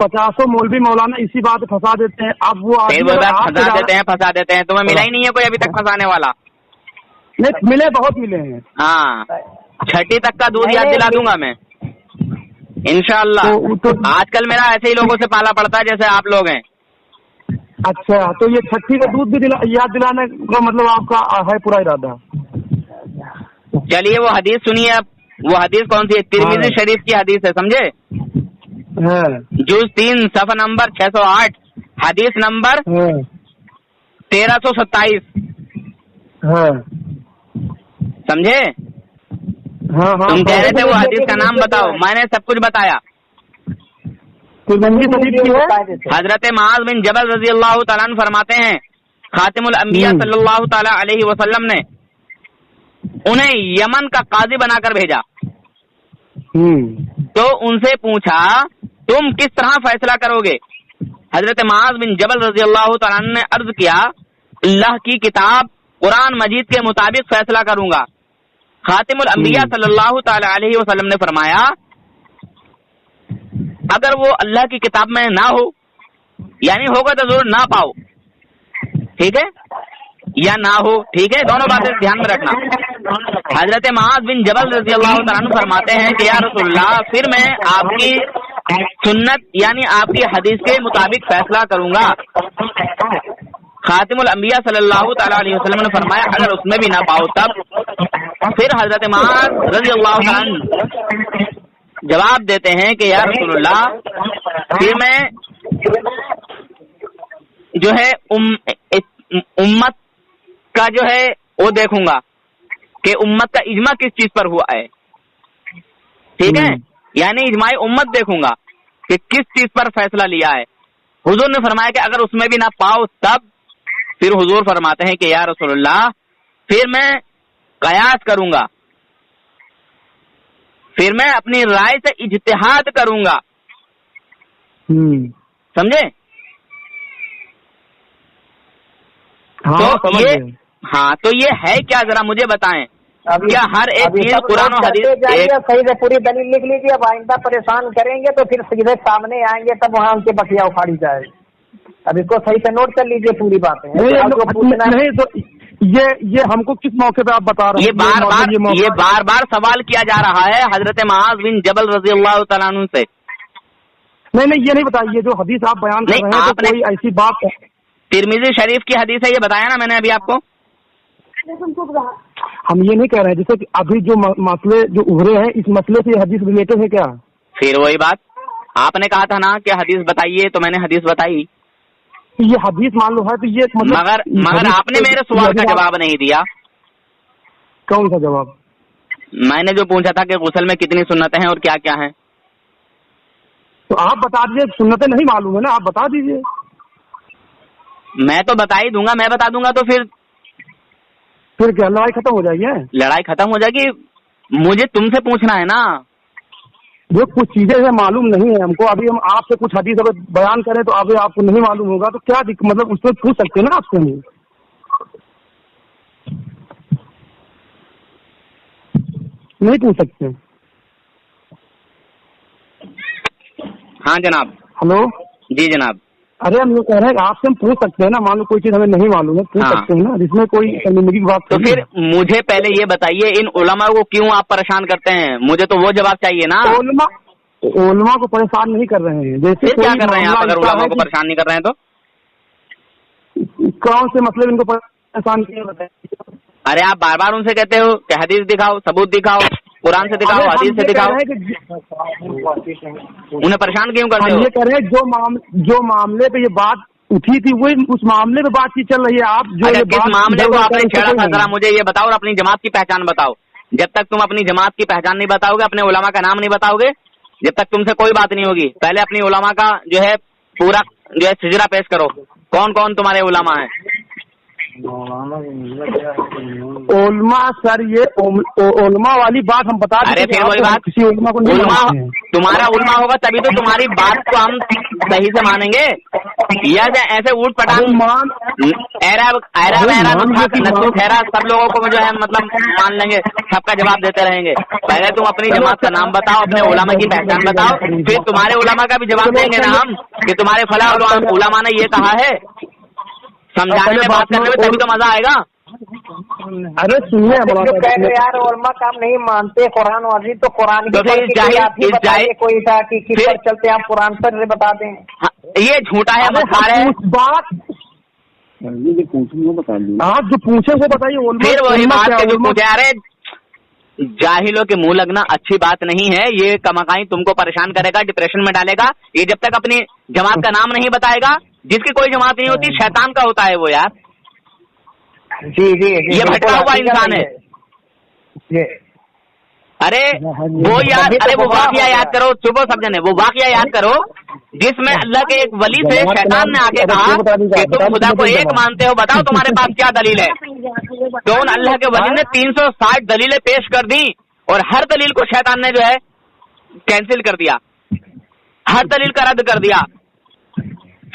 50 मौलवी मौलाना इसी बात फंसा देते हैं। अब वो फंसा देते हैं, तुम्हें मिला ही नहीं है कोई अभी तक फंसाने वाला? नहीं मिले, बहुत मिले हैं। हाँ, 6ठी तक का दूध याद दिला दूंगा मैं इंशाअल्लाह। आजकल मेरा ऐसे ही लोगों से पाला पड़ता है जैसे आप लोग हैं। अच्छा, तो ये 6ठी का दूध भी याद दिलाने का मतलब आपका है पूरा इरादा? चलिए वो हदीस सुनिए। अब वो हदीस कौन सी है? तिरमिज़ी शरीफ की हदीस है, समझे? जुज़ 3 सफ़ा नंबर 608, हदीस नंबर 1327, समझे? तुम कह रहे थे वो हदीस का नाम बताओ, मैंने सब कुछ बताया। हजरत मुआज़ बिन जबल रज़ी अल्लाह तआला अन्हु फरमाते हैं, खातिमुल अंबिया सल्लल्लाहु तआला अलैहि वसल्लम ने उन्हें यमन का काजी बनाकर भेजा। तो उनसे पूछा, तुम किस तरह फैसला करोगे? حضرت معاذ بن جبل رضی اللہ تعالیٰ عنہ نے عرض کیا اللہ کی کتاب قرآن مجید کے مطابق فیصلہ کروں گا. خاتم الانبیاء صلی اللہ تعالی علیہ وسلم نے فرمایا اگر وہ اللہ کی کتاب میں نہ ہو، یعنی ہوگا تو ضرور نہ پاؤ، ٹھیک ہے، یا نہ ہو، ٹھیک ہے، دونوں باتیں دھیان میں رکھنا. حضرت معاذ بن جبل رضی اللہ تعالیٰ عنہ فرماتے ہیں کہ یا رسول اللہ پھر میں آپ کی سنت یعنی آپ کی حدیث کے مطابق فیصلہ کروں گا. خاتم الانبیاء صلی اللہ تعالی علیہ وسلم نے فرمایا اگر اس میں بھی نہ پاؤ تب. پھر حضرت معاذ رضی اللہ تعالیٰ عنہ جواب دیتے ہیں کہ یا رسول اللہ پھر میں جو ہے امت کا جو ہے وہ دیکھوں گا کہ امت کا اجماع کس چیز پر ہوا ہے، ٹھیک ہے، یعنی اجماع امت دیکھوں گا کہ کس چیز پر فیصلہ لیا ہے. حضور نے فرمایا کہ اگر اس میں بھی نہ پاؤ تب. پھر حضور فرماتے ہیں کہ یا رسول اللہ پھر میں قیاس کروں گا، پھر میں اپنی رائے سے اجتہاد کروں گا. سمجھے؟ تو یہ ہے کیا ذرا مجھے بتائیں. کیا ہر ایک چیز قرآن و حدیث صحیح سے پوری دلیل لکھ لیجیے. اب آئندہ پریشان کریں گے تو پھر سیدھے سامنے آئیں گے تب وہاں ان کی بخیا اکھاڑی جائے. اب اس کو صحیح سے نوٹ کر لیجیے پوری باتیں. نہیں تو یہ ہم کو کس موقع پہ آپ بتا رہے ہیں؟ یہ بار بار سوال کیا جا رہا ہے حضرت معاذ بن جبل رضی اللہ تعالیٰ عنہ سے. نہیں یہ نہیں بتائیے جو حدیث آپ بیان کر رہے ہیں تو کوئی ایسی بات. ترمذی شریف کی حدیث ہے، یہ بتایا نا میں نے ابھی آپ کو. ہم یہ نہیں کہہ رہے ہیں جیسے کہ ابھی جو مسئلے جو ابھرے ہیں اس مسئلے سے حدیث ریلیٹڈ ہے کیا؟ پھر وہی بات آپ نے کہا تھا نا کہ حدیث بتائیے تو میں نے حدیث بتائی. یہ حدیث مان لو ہے تو یہ مگر آپ نے میرے سوال کا جواب نہیں دیا. کون سا جواب؟ میں نے جو پوچھا تھا کہ غسل میں کتنی سنتیں ہیں اور کیا کیا ہیں. تو آپ بتا دیجیے. سنتیں نہیں معلوم ہے نا، آپ بتا دیجیے. میں تو بتا ہی دوں گا، میں بتا دوں گا تو پھر کیا لڑائی ختم ہو جائے گی؟ لڑائی ختم ہو جائے گی. مجھے تم سے پوچھنا ہے نا. جو کچھ چیزیں معلوم نہیں ہے ہم کو. ابھی ہم آپ سے کچھ حدیث اگر بیان کریں تو ابھی آپ کو نہیں معلوم ہوگا تو کیا مطلب اس میں پوچھ سکتے ہیں نا آپ سے. نہیں پوچھ سکتے. ہاں جناب. ہلو جی جناب. ارے ہم یہ کہہ رہے ہیں آپ سے ہم پوچھ سکتے ہیں نا. مان لو کوئی چیز ہمیں نہیں معلوم ہے پوچھ سکتے ہیں نا، جس میں کوئی شرمندگی کی بات. تو پھر مجھے پہلے یہ بتائیے ان علماء کو کیوں آپ پریشان کرتے ہیں؟ مجھے تو وہ جواب چاہیے نا. علماء کو پریشان نہیں کر رہے ہیں. جیسے کیا کر رہے ہیں آپ اگر علماء کو پریشان نہیں کر رہے ہیں تو؟ کون سے مسئلے ان کو پریشان کیے بتائیں؟ ارے آپ بار بار ان سے کہتے ہو کہ حدیث دکھاؤ، ثبوت دکھاؤ، قرآن سے دکھاؤ، حدیث سے دکھاؤ. انہیں پریشان کیوں کرتے ہو؟ یہ کہہ رہے ہیں جو معاملے پہ یہ بات اٹھی تھی وہ اس معاملے پہ بات چیت چل رہی ہے. آپ جو کس معاملے کو آپ نے چھیڑا تھا ذرا مجھے یہ بتاؤ اور اپنی جماعت کی پہچان بتاؤ. جب تک تم اپنی جماعت کی پہچان نہیں بتاؤ گے، اپنے علماء کا نام نہیں بتاؤ گے، جب تک تم سے کوئی بات نہیں ہوگی. پہلے اپنی علماء کا جو ہے پورا جو ہے سجرا پیش کرو. کون کون تمہارے علماء ہیں؟ علماء سر یہ علماء والی بات ہم بتا دیں. پھر وہی بات کسی علماء کو تمہارا علماء ہوگا تبھی تو تمہاری بات کو ہم صحیح سے مانیں گے. یا ایسے اوٹ پٹان ٹھہرا سب لوگوں کو جو ہے مطلب مان لیں گے، سب کا جواب دیتے رہیں گے. پہلے تم اپنی جماعت کا نام بتاؤ، اپنے علماء کی پہچان بتاؤ، پھر تمہارے علماء کا بھی جواب دیں گے نا ہم کہ تمہارے فلاں علماء نے یہ کہا ہے. سمجھانے میں بات کرنے میں تبھی تو مزہ آئے گا. ارے سنیے یار علماء کام نہیں مانتے قرآن واضح تو قرآن کوئی تھا کہ کس پر چلتے آپ قرآن پر بتا دیں. یہ جھوٹا ہے بات آپ جو پوچھے وہ بتائیے. پھر وہی بات جو پوچھے. ارے جاہلوں کے منہ لگنا اچھی بات نہیں ہے. یہ کمائی تم کو پریشان کرے گا، ڈپریشن میں ڈالے گا. یہ جب تک اپنی جماعت کا نام نہیں بتائے گا، جس کی کوئی جماعت نہیں ہوتی شیطان کا ہوتا ہے وہ یار. جی یہ بھٹکا ہوا انسان ہے. ارے وہ یار ارے وہ واقعہ یاد کرو. صبح سمجھنے وہ واقعہ یاد کرو جس میں اللہ کے ایک ولی سے شیطان نے آگے کہا کہ تم خدا کو ایک مانتے ہو، بتاؤ تمہارے پاس کیا دلیل ہے. تو ان اللہ کے ولی نے 360 دلیلیں پیش کر دی اور ہر دلیل کو شیطان نے جو ہے کینسل کر دیا، ہر دلیل کا رد کر دیا.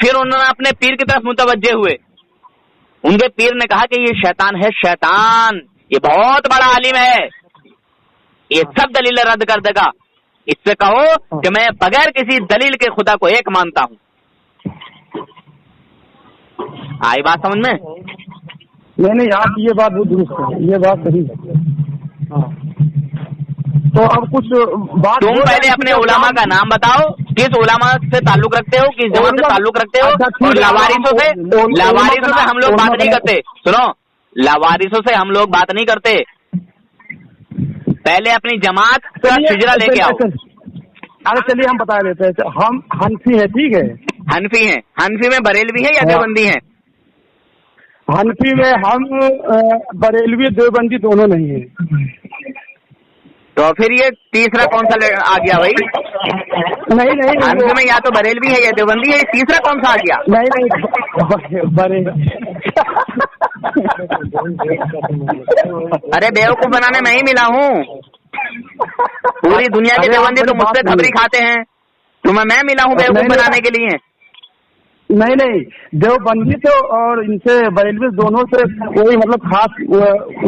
फिर उन्होंने अपने पीर की तरफ मुतवज्जे हुए। उनके पीर ने कहा कि ये शैतान है, शैतान, ये बहुत बड़ा आलिम है, ये सब दलीलें रद्द कर देगा। इससे कहो कि मैं बगैर किसी दलील के खुदा को एक मानता हूं। आई बात समझ में? नहीं, आप ये बात बहुत दुरुस्त है, ये बात सही है। तो अब कुछ बात, तुम पहले अपने उलामा का नाम बताओ, किस उलामा से ताल्लुक रखते हो, किस जमात से ताल्लुक रखते हो। और लावारिसों से हम लोग बात नहीं करते। सुनो, लावारिसों से हम लोग बात नहीं करते। पहले अपनी जमात का सिजरा लेके आओ। अरे चलिए हम बता देते हैं, हम हनफी है, ठीक है? हनफी हैं। हनफी में बरेलवी है या देवबंदी है? हनफी में हम बरेलवी देवबंदी दोनों नहीं है। तो फिर ये तीसरा कौन सा आ गया भाई? नहीं, हनफी में या तो बरेलवी है या देवबंदी है, तीसरा कौन सा आ गया? नहीं, अरे बेवकूफ बनाने में ही मिला हूँ। पूरी दुनिया के देवबंदी तो मुझसे खबरी खाते हैं, तुम्हें मैं मिला हूँ बेवकूफ बनाने के लिए। नहीं, देवबंदी से और इनसे बरेलवी दोनों से कोई मतलब खास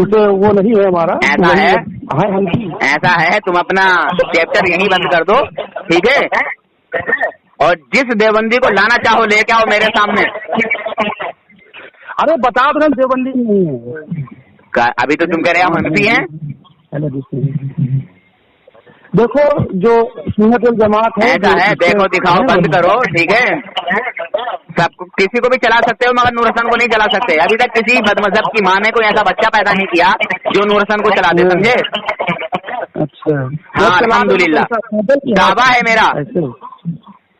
उसे वो नहीं है हमारा। ऐसा है? ऐसा है, तुम अपना चैप्टर यहीं बंद कर दो, ठीक है? और जिस देवबंदी को लाना चाहो लेके आओ मेरे सामने। अरे बता दो, देवबंदी नहीं है। अभी तो तुम कह रहे हो हनफी हैं। देखो जो सुन्नत वल जमात है, ऐसा है, देखो दिखाओ, बंद करो, ठीक है? सब किसी को भी चला सकते हो मगर नूर हसन को नहीं चला सकते। अभी तक किसी बदमज़हब की माँ ने कोई ऐसा बच्चा पैदा नहीं किया जो नूर हसन को चला दे, समझे? अच्छा, हाँ, अल्हम्दुलिल्लाह, दावा है मेरा।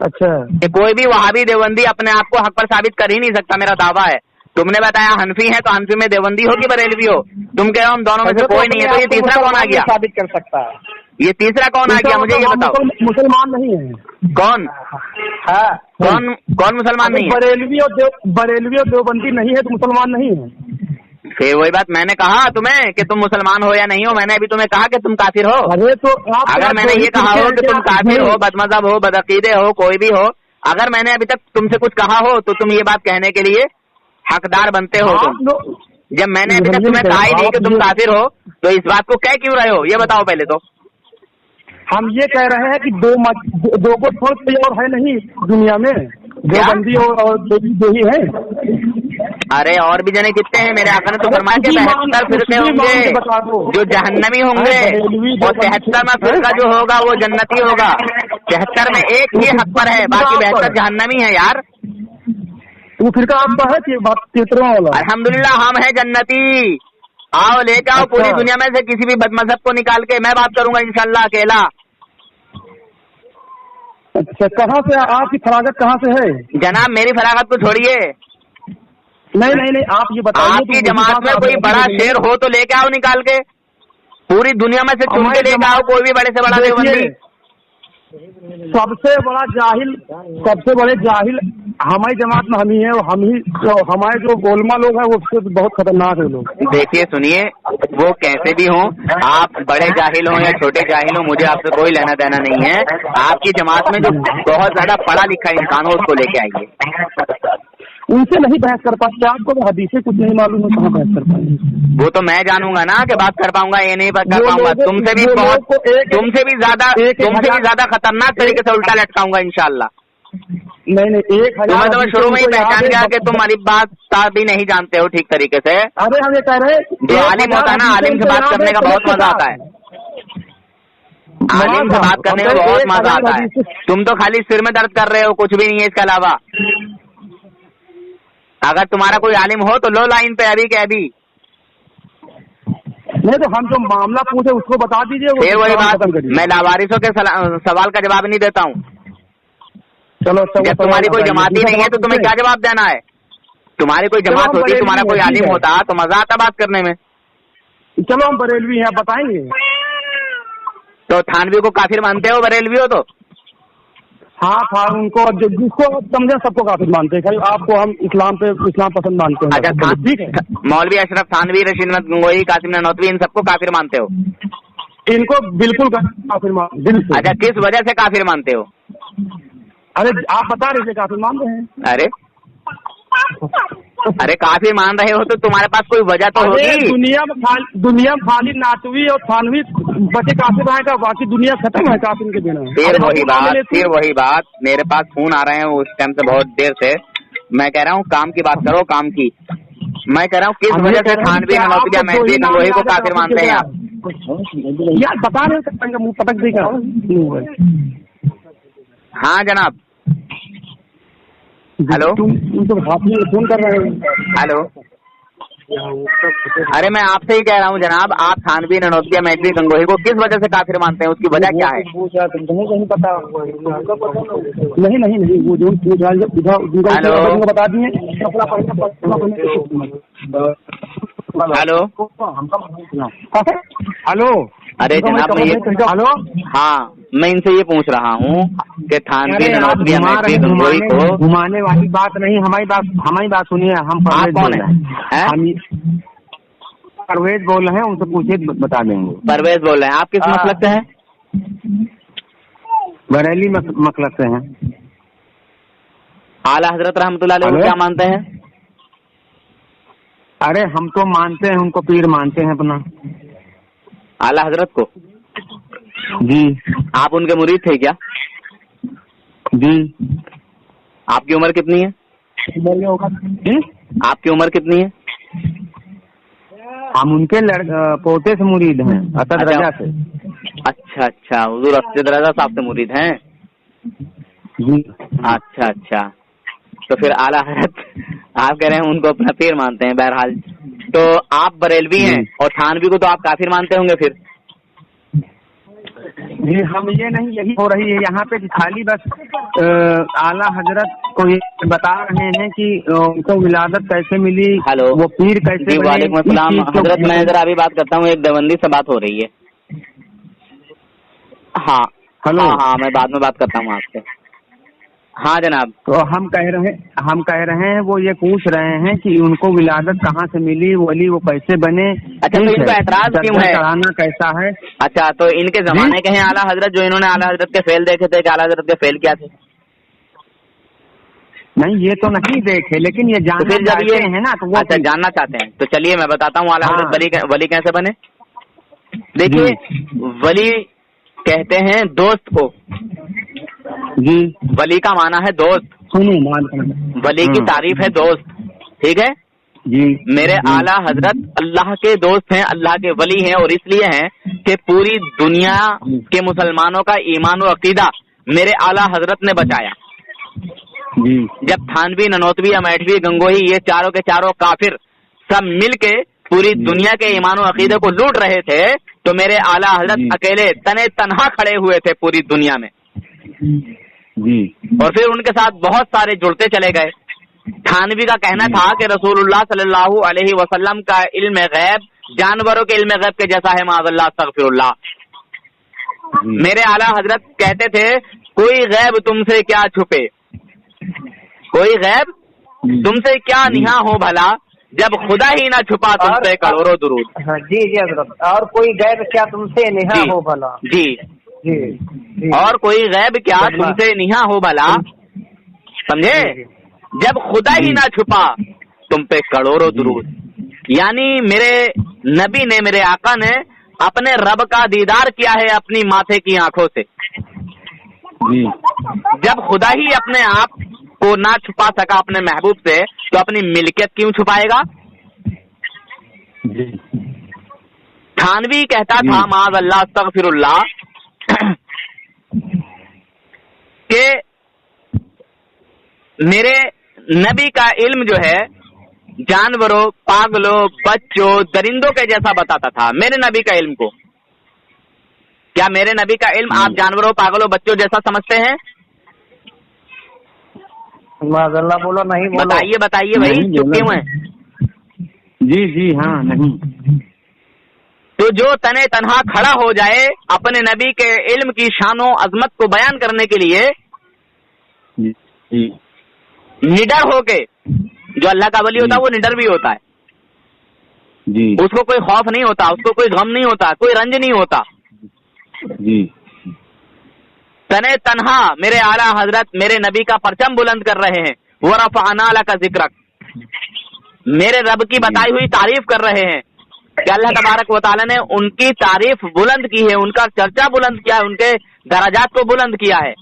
अच्छा, कि कोई भी वहाबी देवबंदी अपने आप को हक पर साबित कर ही नहीं सकता, मेरा दावा है। तुमने बताया हनफी है, तो हनफी में देवबंदी हो कि बरेलवी हो? तुम कह रहे हो हम दोनों में से कोई नहीं है, तो ये तीसरा कौन आ गया? साबित कर सकता है। ये तीसरा कौन आ गया, मुझे ये बताओ। मुसलमान नहीं है। कौन? हाँ, कौन मुसलमान नहीं है? बरेलवी और देवबंदी नहीं है तो मुसलमान नहीं है। फिर वही बात मैंने कहा तुम्हें कि तुम मुसलमान हो या नहीं हो। मैंने अभी तुम्हें कहा कि तुम काफिर हो। अरे तो अगर मैंने ये कहा हो कि तुम काफिर हो, बदमज़हब हो, बदअकीदे हो, कोई भी हो, अगर मैंने अभी तक तुमसे कुछ कहा हो तो तुम ये बात कहने के लिए हकदार बनते हो तुम। जब मैंने अभी तक तुम्हें कहा ही नहीं कि तुम काफिर हो, तो इस बात को कह क्यों रहे हो, ये बताओ पहले तो। हम ये कह रहे हैं कि दो को छोड़ कोई और है नहीं दुनिया में, देवबंदी और दो ही है। अरे और भी जने कितने हैं? मेरे आका ने तो फरमाया कि 72 फिरके होंगे जो जहन्नमी होंगे और 73वां फिरका जो होगा वो जन्नती होगा। 74 में एक ही हक पर है, बाकी 72 जहन्नमी है यार। वो फिरका आपका है कि 73वां वाला? अल्हम्दुलिल्लाह हम है जन्नती। आओ लेके आओ पूरी दुनिया में से किसी भी बदमज़हब को निकाल के, मैं बात करूंगा इंशाल्लाह अकेला। अच्छा, कहाँ से आपकी फरागत कहाँ से है? जनाब मेरी फरागत को छोड़िए। नहीं, आप ये बताइए, आपकी जमात में कोई बड़ा शेर हो तो लेके आओ निकाल के, पूरी दुनिया में से चुन के लेके आओ कोई भी बड़े से बड़ा देवबंदी। सबसे बड़े जाहिल हमारी जमात में हम ही है, हमारे जो गोलमा लोग हैं वो बहुत खतरनाक है लोग। देखिए सुनिए, वो कैसे भी हों, आप बड़े जाहिल हो या छोटे जाहिल हो, मुझे आपसे कोई लेना देना नहीं है। आपकी जमात में जो बहुत ज्यादा पढ़ा लिखा इंसान हो उसको लेके आइए। उनसे नहीं बहस कर पाते, आपको तो हदीसें कुछ नहीं मालूम है, कहाँ बहस कर पाएंगे? वो तो मैं जानूंगा ना कि बात कर पाऊंगा, ये नहीं बात कर पाऊंगा। तुमसे भी ज्यादा खतरनाक तरीके से उल्टा लटकाऊंगा इंशाल्लाह। नहीं, 1000 तुम्हें तो मैं शुरू में ही पहचान गया कि तुम अलिफ बात भी नहीं जानते हो ठीक तरीके से। अरे हम ये कह रहे हैं, जो आलिम होता है ना, आलिम से बात करने का बहुत मजा आता है। आलिम से बात करने में बहुत मजा आता है। तुम तो खाली सिर में दर्द कर रहे हो, कुछ भी नहीं है इसके अलावा। अगर तुम्हारा कोई आलिम हो तो लो लाइन पे अभी के अभी। नहीं तो हम जो मामला पूछे उसको बता दीजिए। फिर वही बात, मैं लावारिसों के सवाल का जवाब नहीं देता हूँ। चलो, जब तुम्हारी कोई जमात ही नहीं है तो तुम्हें क्या जवाब देना है? तुम्हारी कोई जमात होती, तुम्हारा कोई आलिम होता तो मजा आता बात करने में। चलो हम बरेलवी हैं, बताएंगे। तो थानवी को काफिर मानते हो, बरेलवी हो तो? हाँ, उनको जिसको समझे सबको काफिर मानते हैं। आपको हम इस्लाम पसंद मानते हैं। अच्छा, ठीक है। मौलवी अशरफ थानवी, रशीद अहमद गंगोही, कासिम ननौतवी, इन सबको काफिर मानते हो? इनको बिल्कुल काफिर मानते। अच्छा, किस वजह से काफिर मानते हो? अरे आप बता रहे थे काफिर मान रहे हैं। अरे काफिर मान रहे हो तो तुम्हारे पास कोई वजह तो होगी। दुनिया में खाली नातवी और थानवी बचे काफिर आएगा, बाकी दुनिया खत्म है काफिर के बिना। फिर वही बात मेरे पास फोन आ रहे हैं उस टाइम से, बहुत देर से। मैं कह रहा हूँ काम की बात करो, काम की। मैं कह रहा हूँ किस वजह से थानवी ननौतविया महदवी गंगोही को काफिर मानते हैं आप? यार बता रहे हैं, मुंह पटक देगा। हाँ जनाब। हेलो, फोन कर रहे हैं। हेलो, अरे मैं आपसे ही कह रहा हूँ जनाब, आप थानवी ननौतविया महदवी गंगोही को किस वजह से काफिर मानते हैं, उसकी वजह क्या है? नहीं पता। नहीं वो जो बता दिए। हेलो। अरे जनाब मैं ये हेलो, हाँ मैं इनसे ये पूछ रहा हूँ कि थानवी ननौतविया महदवी गंगोही को घुमाने वाली बात नहीं, हमारी बात सुनिए। हम आप कौन है? परवेज बोल रहे हैं, उनसे पूछिए बता देंगे। परवेज बोल रहे हैं, आप किस मसलक से हैं? बरेली मसलक से हैं। आला हजरत रहमतुल्लाह अलैह को क्या मानते हैं? अरे हम तो मानते हैं, उनको पीर मानते हैं अपना। आला हजरत को? जी। आप उनके मुरीद थे क्या? जी। आपकी उम्र कितनी है? आपकी उम्र कितनी है? हम उनके पोते से मुरीद हैं, असद रजा से। अच्छा, हुजूर असद रजा साहब से मुरीद हैं? जी। अच्छा, तो फिर आला हजरत आप कह रहे हैं उनको अपना पीर मानते हैं। बहरहाल तो आप बरेलवी हैं और थानवी को तो आप काफिर मानते होंगे फिर? जी हम ये नहीं, यही हो रही है यहाँ पे खाली बस आला हजरत को ये बता रहे हैं कि उनको विलादत कैसे मिली। हेलो, वो पीर कैसे? वालेकुम अस्सलाम हजरत, मैं जरा अभी बात करता हूँ, एक देवबंदी से बात हो रही है। हाँ हेलो। हाँ मैं बाद में बात करता हूँ आपसे। हाँ जनाब। तो हम कह रहे हैं वो ये पूछ रहे हैं कि उनको विलादत कहाँ से मिली, वली वो कैसे बने। अच्छा, तो इनका एतराज क्यों है? चढ़ाना कैसा है? अच्छा, तो इनके जमाने के हैं आला हजरत, जो इन्होंने आला हजरत के फेल देखे थे कि आला हजरत के फेल क्या थे? नहीं ये तो नहीं देखे, लेकिन ये जानना चाहते हैं ना, तो वो अच्छा जानना चाहते हैं। तो चलिए मैं बताता हूँ आला हजरत वली कैसे बने। देखिए, वली कहते हैं दोस्त को। जी। वली का माना है दोस्त। वली की तारीफ है दोस्त, ठीक है जी। मेरे आला हजरत अल्लाह के दोस्त हैं, अल्लाह के वली हैं, और इसलिए हैं कि पूरी दुनिया के मुसलमानों का ईमान और अकीदा मेरे आला हजरत ने बचाया। जी। जब थानवी ननौतवी अमेठवी गंगोही ये चारों के चारों काफिर सब मिल के पूरी दुनिया के ईमान और अकीदे को लूट रहे थे, तो मेरे आला हजरत अकेले तने तनहा खड़े हुए थे पूरी दुनिया में। जी। और फिर उनके साथ बहुत सारे जुड़ते चले गए। थानवी का कहना था कि रसूलुल्लाह सल्लल्लाहु अलैहि वसल्लम का इल्म गैब जानवरों के इल्म गैब के जैसा है, माज़अल्लाह अस्तगफिरुल्लाह। मेरे आला हजरत कहते थे कोई गैब तुमसे क्या छुपे, कोई गैब तुमसे क्या निहा हो भला, जब खुदा ही ना छुपा तुमसे करोड़ों दुरूद। जी हजरत, और कोई गैब क्या तुमसे निहा हो भला। जी, और कोई गैब क्या तुमसे निहा हो भला, समझे, जब खुदा ही ना छुपा तुम पे करोड़ों दुरूद। यानी मेरे नबी ने, मेरे आका ने अपने रब का दीदार किया है अपनी माथे की आंखों से। जब खुदा ही अपने आप को ना छुपा सका अपने महबूब से, तो अपनी मिल्कियत क्यों छुपाएगा। थानवी कहता था माज़अल्लाह अस्तगफिरुल्लाह कि मेरे नबी का इल्म जो है जानवरों, पागलों, बच्चों, दरिंदों के जैसा बताता था मेरे नबी का इल्म को। क्या मेरे नबी का इल्म आप जानवरों, पागलों, बच्चों जैसा समझते हैं? माज़अल्लाह बोलो नहीं बोलो। बताइए भाई, चुप क्यों हैं? जी हाँ नहीं। तो जो तने तनहा खड़ा हो जाए अपने नबी के इल्म की शानो अजमत को बयान करने के लिए, निडर होके, जो अल्लाह का वली होता है वो निडर भी होता है जी। उसको कोई खौफ नहीं होता, उसको कोई गम नहीं होता, कोई रंज नहीं होता। जी। तने तन्हा मेरे आला हजरत मेरे नबी का परचम बुलंद कर रहे हैं, वरफ़अना लका ज़िक्रक, मेरे रब की बताई हुई तारीफ कर रहे हैं कि अल्लाह तबारक व तआला ने उनकी तारीफ बुलंद की है, उनका चर्चा बुलंद किया है, उनके दराजात को बुलंद किया है।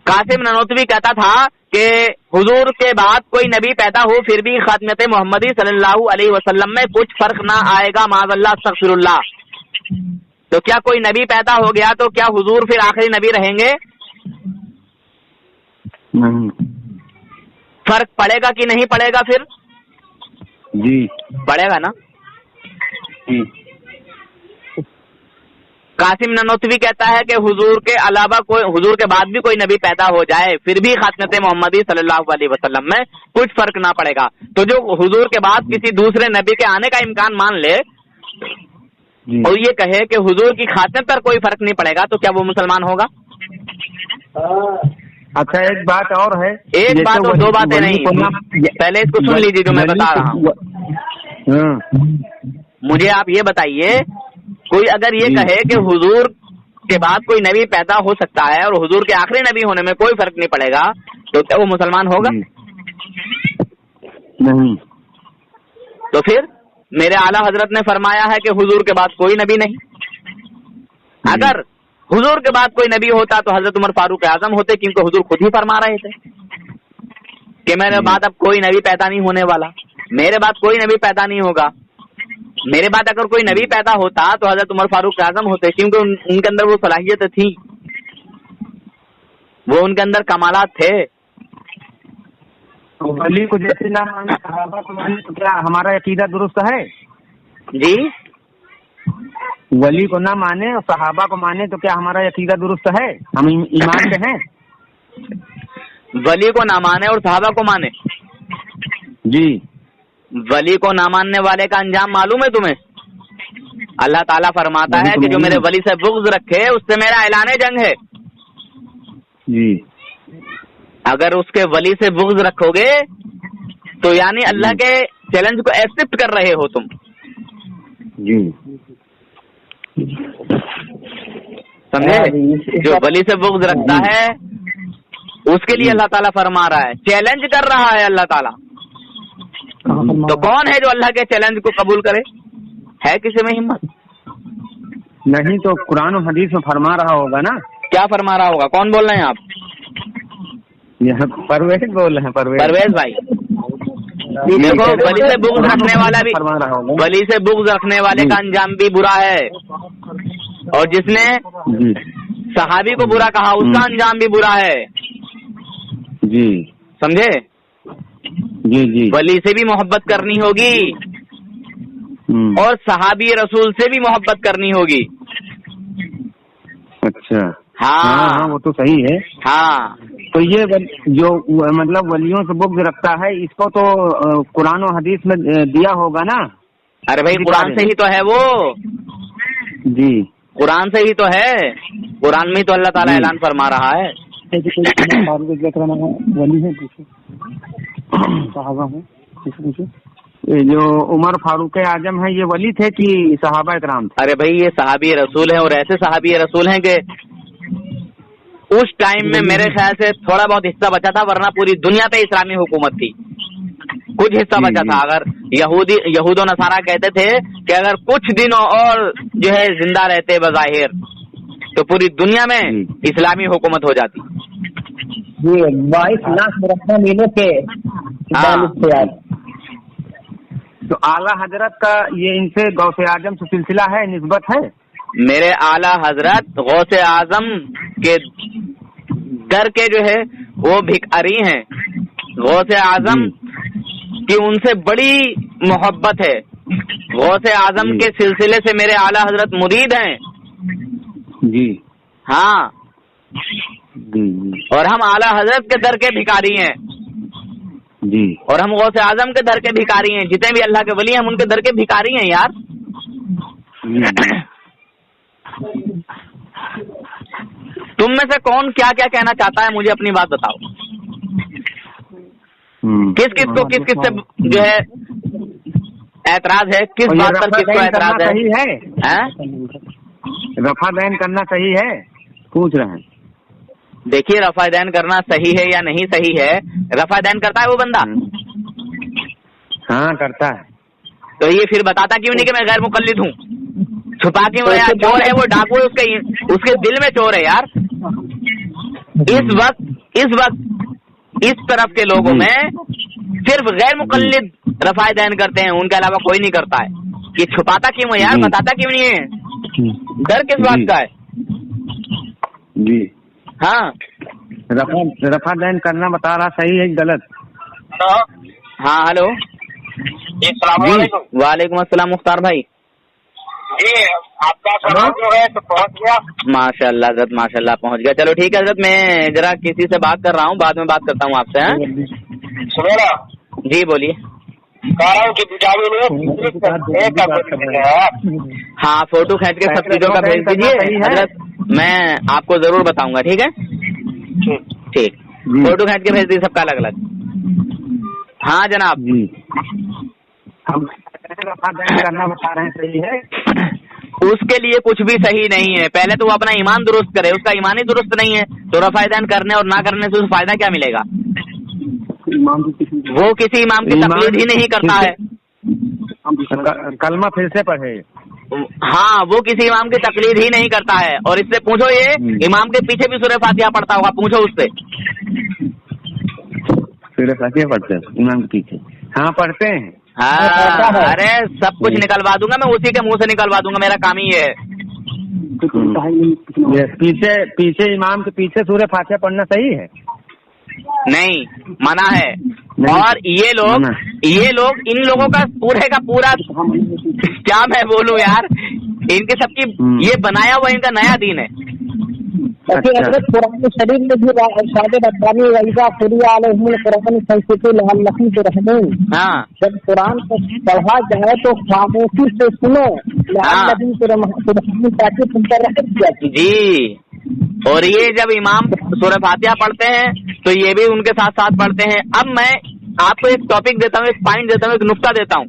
कासिम ननोतवी कहता था कि हुजूर के बाद कोई नबी पैदा हो फिर भी खातमत मोहम्मदी सल्लल्लाहु अलैहि वसल्लम में कुछ फर्क ना आएगा, माज़अल्लाह अस्तग़फिरुल्लाह। तो क्या कोई नबी पैदा हो गया तो क्या हुजूर फिर आखिरी नबी रहेंगे? नहीं। फर्क पड़ेगा कि नहीं पड़ेगा? फिर जी पड़ेगा ना। जी। कासिम ननोतवी कहता है कि हुजूर के अलावा कोई, हुजूर के बाद भी कोई नबी पैदा हो जाए फिर भी खातमत मोहम्मदी सल्लल्लाहु अलैहि वसल्लम में कुछ फर्क ना पड़ेगा। तो जो हुजूर के बाद किसी दूसरे नबी के आने का इम्कान मान ले और ये कहे कि हुजूर की खातमत पर कोई फर्क नहीं पड़ेगा, तो क्या वो मुसलमान होगा? अच्छा, एक बात और है, एक बात और दो बातें नहीं, पहले इसको सुन लीजिए जो मैं बता रहा हूँ। मुझे आप ये बताइए, कोई अगर ये कहे कि हुजूर के बाद कोई नबी पैदा हो सकता है और हुजूर के आखिरी नबी होने में कोई फर्क नहीं पड़ेगा, तो क्या वो मुसलमान होगा? नहीं। तो फिर मेरे आला हजरत ने फरमाया है कि हुजूर के बाद कोई नबी नहीं। अगर हुजूर के बाद कोई नबी होता तो हजरत उमर फारूक आजम होते, क्योंकि हुजूर खुद ही फरमा रहे थे कि मेरे बाद अब कोई नबी पैदा नहीं होने वाला, मेरे बाद कोई नबी पैदा नहीं होगा। मेरे बाद अगर कोई नबी पैदा होता तो हजरत उमर फारूक आजम होते, क्योंकि उनके अंदर वो सलाहियत थी, वो उनके अंदर कमालात थे। तो वली को जैसे ना माने, सहाबा को माने, तो क्या हमारा अकीदा दुरुस्त है? जी, वली को ना माने और सहाबा को माने तो क्या हमारा अकीदा दुरुस्त है? हम ईमान पे हैं? वली को ना माने और सहाबा को माने? जी। वली को ना मानने वाले का अंजाम मालूम है तुम्हें? अल्लाह ताला फरमाता है कि जो मेरे वली से बुग़्ज़ रखे उससे मेरा ऐलाने जंग है। जी। अगर उसके वली से बुग़्ज़ रखोगे तो यानी अल्लाह के चैलेंज को एक्सेप्ट कर रहे हो तुम। जी। समझे? जो वली से बुग़्ज़ रखता है उसके लिए अल्लाह ताला फरमा रहा है, चैलेंज कर रहा है अल्लाह ताला। तो कौन है जो अल्लाह के चैलेंज को कबूल करे? है किसी में हिम्मत? नहीं तो कुरान और हदीस में फरमा रहा होगा ना। क्या फरमा रहा होगा? कौन बोल रहे हैं आप? यहाँ परवेज बोल रहे हैं। परवेज भाई, देखो वली से बुग़्ज़ रखने वाला भी, वली से बुग़्ज़ रखने वाले का अंजाम भी बुरा है, और जिसने सहाबी को बुरा कहा उसका अंजाम भी बुरा है। जी, समझे? जी जी। वली से भी मोहब्बत करनी होगी और सहाबी रसूल से भी मोहब्बत करनी होगी। अच्छा। हाँ, वो तो सही है। हाँ, तो ये जो मतलब वलियों से बुग़्ज़ रखता है, इसको तो कुरान और हदीस में दिया होगा ना। अरे भाई, कुरान से ही तो है वो। जी, कुरान से ही तो है। कुरान में ही तो अल्लाह ताला ऐलान फरमा रहा है। वली है, सहाबा है, जो उमर फारूक आजम है, ये वली थे कि सहाबा इकराम थे? अरे भाई, ये सहाबी रसूल है, और ऐसे सहाबी रसूल हैं कि उस टाइम में मेरे ख्याल से थोड़ा बहुत हिस्सा बचा था, वरना पूरी दुनिया पे इस्लामी हुकूमत थी। कुछ हिस्सा बचा था। अगर यहूद और नसारा कहते थे कि अगर कुछ दिन और जो है जिंदा रहते बज़ाहिर, तो पूरी दुनिया में इस्लामी हुकूमत हो जाती। 22 लाख मुरब्बा मीलों के तो आला हजरत का ये इनसे गौसे आजम से सिलसिला है, निस्बत है? मेरे आला हजरत गौसे आजम के दर के जो है वो भिखारी हैं। गौसे आजम की उनसे बड़ी मोहब्बत है। गौसे आजम के सिलसिले से मेरे आला हजरत मुरीद हैं। जी। हाँ, और हम आला हजरत के दर के भिखारी हैं। जी। और हम गौसे आजम के दर के भिखारी हैं। जितने भी अल्लाह के वली हैं हम उनके दर के भिखारी हैं यार। तुम में से कौन क्या क्या कहना चाहता है, मुझे अपनी बात बताओ। किस किस को किस किस से जो है ऐतराज है? किस बात पर किसको ऐतराज है? रफा दैन करना सही है? पूछ रहे हैं। देखिए रफा दैन करना सही है या नहीं सही है, रफा दैन करता है वो बंदा? हाँ करता है। तो ये फिर बताता क्यों नहीं कि मैं गैर मुकल्लिद हूँ? छुपा क्यों है यार? चोर है वो, डाकू है, उसके दिल में चोर है यार। इस वक्त इस तरफ के लोगों में सिर्फ गैर मुकल्लिद रफा दैन करते हैं, उनके अलावा कोई नहीं करता है। ये छुपाता क्यों है यार? बताता क्यों नहीं है? डर किस बात का है जी? हाँ रफा दैन करना बता रहा, सही है गलत? हाँ हेलो जी, वालेकुम अस्सलाम मुख्तार भाई जी। आपका सवाल जो है तो पहुंच गया माशाल्लाह हजरत, माशाल्लाह पहुंच गया। चलो ठीक है हजरत, मैं जरा किसी से बात कर रहा हूँ, बाद में बात करता हूँ आपसे। सुनो ना जी बोलिए। कह रहा हूँ कि हाँ फोटो खींच के सब चीजों का भेज दीजिए हजरत, मैं आपको जरूर बताऊंगा। ठीक है ठीक, फोटो खींच के भेज दीजिए सबका अलग अलग। हाँ जनाब जी, हम करना बता रहे हैं, सही है? उसके लिए कुछ भी सही नहीं है। पहले तो वो अपना ईमान दुरुस्त करे, उसका ईमान ही दुरुस्त नहीं है तो रफा दैन करने और ना करने से फायदा क्या मिलेगा? वो किसी इमाम की तकलीद ही नहीं करता है। कलमा फिर से पढ़े। हाँ वो किसी इमाम की तकलीद ही नहीं करता है। और इससे पूछो, ये इमाम के पीछे भी सूरह फातिहा पढ़ता होगा, पूछो उससे। सूरह फातिहा पढ़ते हैं इमाम के पीछे? हाँ पढ़ते हैं। हाँ अरे सब कुछ निकलवा दूंगा मैं, उसी के मुंह से निकलवा दूंगा, मेरा काम ही है। पीछे इमाम के पीछे सूरह फातिहा पढ़ना सही है? नहीं, मना है। और ये लोग इन लोगों का पूरा क्या मैं बोलूं यार, इनके सबकी ये बनाया हुआ इनका नया दीन है। कुरान शरीफ में भी हाँ जब कुरान को पढ़ा जाए तो खामोशी से सुनो, ताकि तुम पर जी। और ये जब इमाम सूरह फातिहा पढ़ते हैं तो ये भी उनके साथ साथ पढ़ते हैं। अब मैं आपको एक टॉपिक देता हूँ, एक पॉइंट देता हूँ, एक नुक्ता देता हूँ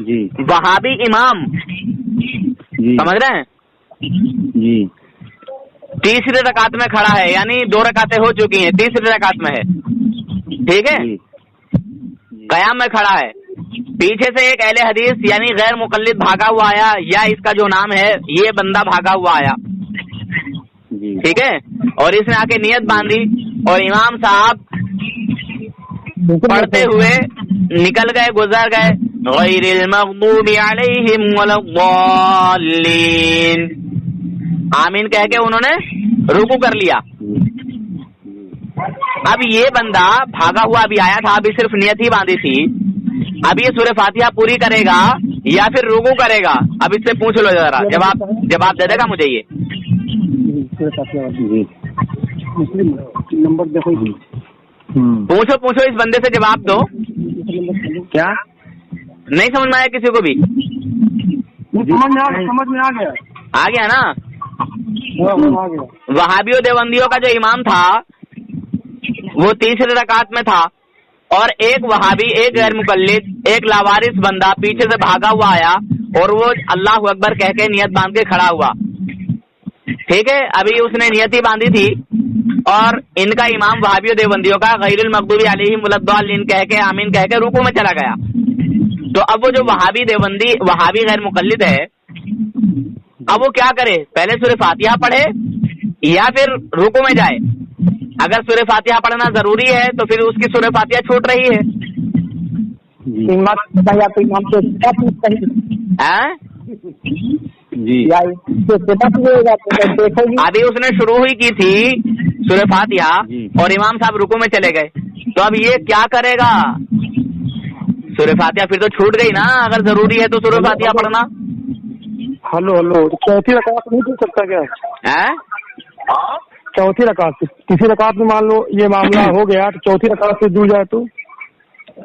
जी। वहाबी इमाम जी, समझ रहे हैं जी, तीसरे रकात में खड़ा है, यानी 2 रकातें हो चुकी हैं, तीसरी रकात में है, ठीक है? कयाम में खड़ा है, पीछे से एक अहले हदीस यानी गैर मुकल्लिद भागा हुआ आया, या इसका जो नाम है ये बंदा भागा हुआ आया, ठीक है? और इसने आके नियत बांधी और इमाम साहब पढ़ते हुए निकल गए, गुजर गए, गैरिल मग़दूबि अलैहिम वलद्दाल्लीन, आमीन कह के उन्होंने रुकू कर लिया। अब ये बंदा भागा हुआ अभी आया था, अभी सिर्फ नियत ही बांधी थी, अब ये सूरह फातिहा पूरी करेगा या फिर रुकू करेगा? अब इससे पूछ लो जरा, जवाब दे देगा मुझे ये? नंबर देखो, पूछो इस बंदे से जवाब दो। क्या नहीं समझ में आया किसी को भी? समझ में आ गया। आ गया ना? वहाबियों देवबंदियों का जो इमाम था वो तीसरे रकात में था, और एक वहाबी, एक गैर मुकल्लिद, एक लावारिस बंदा पीछे से भागा हुआ आया और वो अल्लाह अकबर कह के नियत बांध के खड़ा हुआ, ठीक है? अभी उसने नियत ही बांधी थी और इनका इमाम वहाबियों देवबंदियों का गैरिल मग़दूबि अलैहिम वलद्दाल्लीन कह के आमीन कह के रुकू में चला गया। तो अब वो जो वहाबी देवबंदी, वहाबी गैर मुकल्लिद है, अब वो क्या करे? पहले सूरह फातिहा पढ़े या फिर रुकू में जाए? अगर सूरह फातिहा पढ़ना जरूरी है तो फिर उसकी सूरह फातिहा छूट रही है। जी अभी उसने शुरू ही की थी सूरह फातिहा और इमाम साहब रुकू में चले गए, तो अब ये क्या करेगा? सूरह फातिहा फिर तो छूट गई ना, अगर जरूरी है तो सूरह फातिहा पढ़ना। हेलो, चौथी रकात नहीं पूछ सकता क्या? है चौथी रकात से, तीसरी रकात में मान लो ये मामला हो गया तो चौथी रकात से जुड़ जाए तो?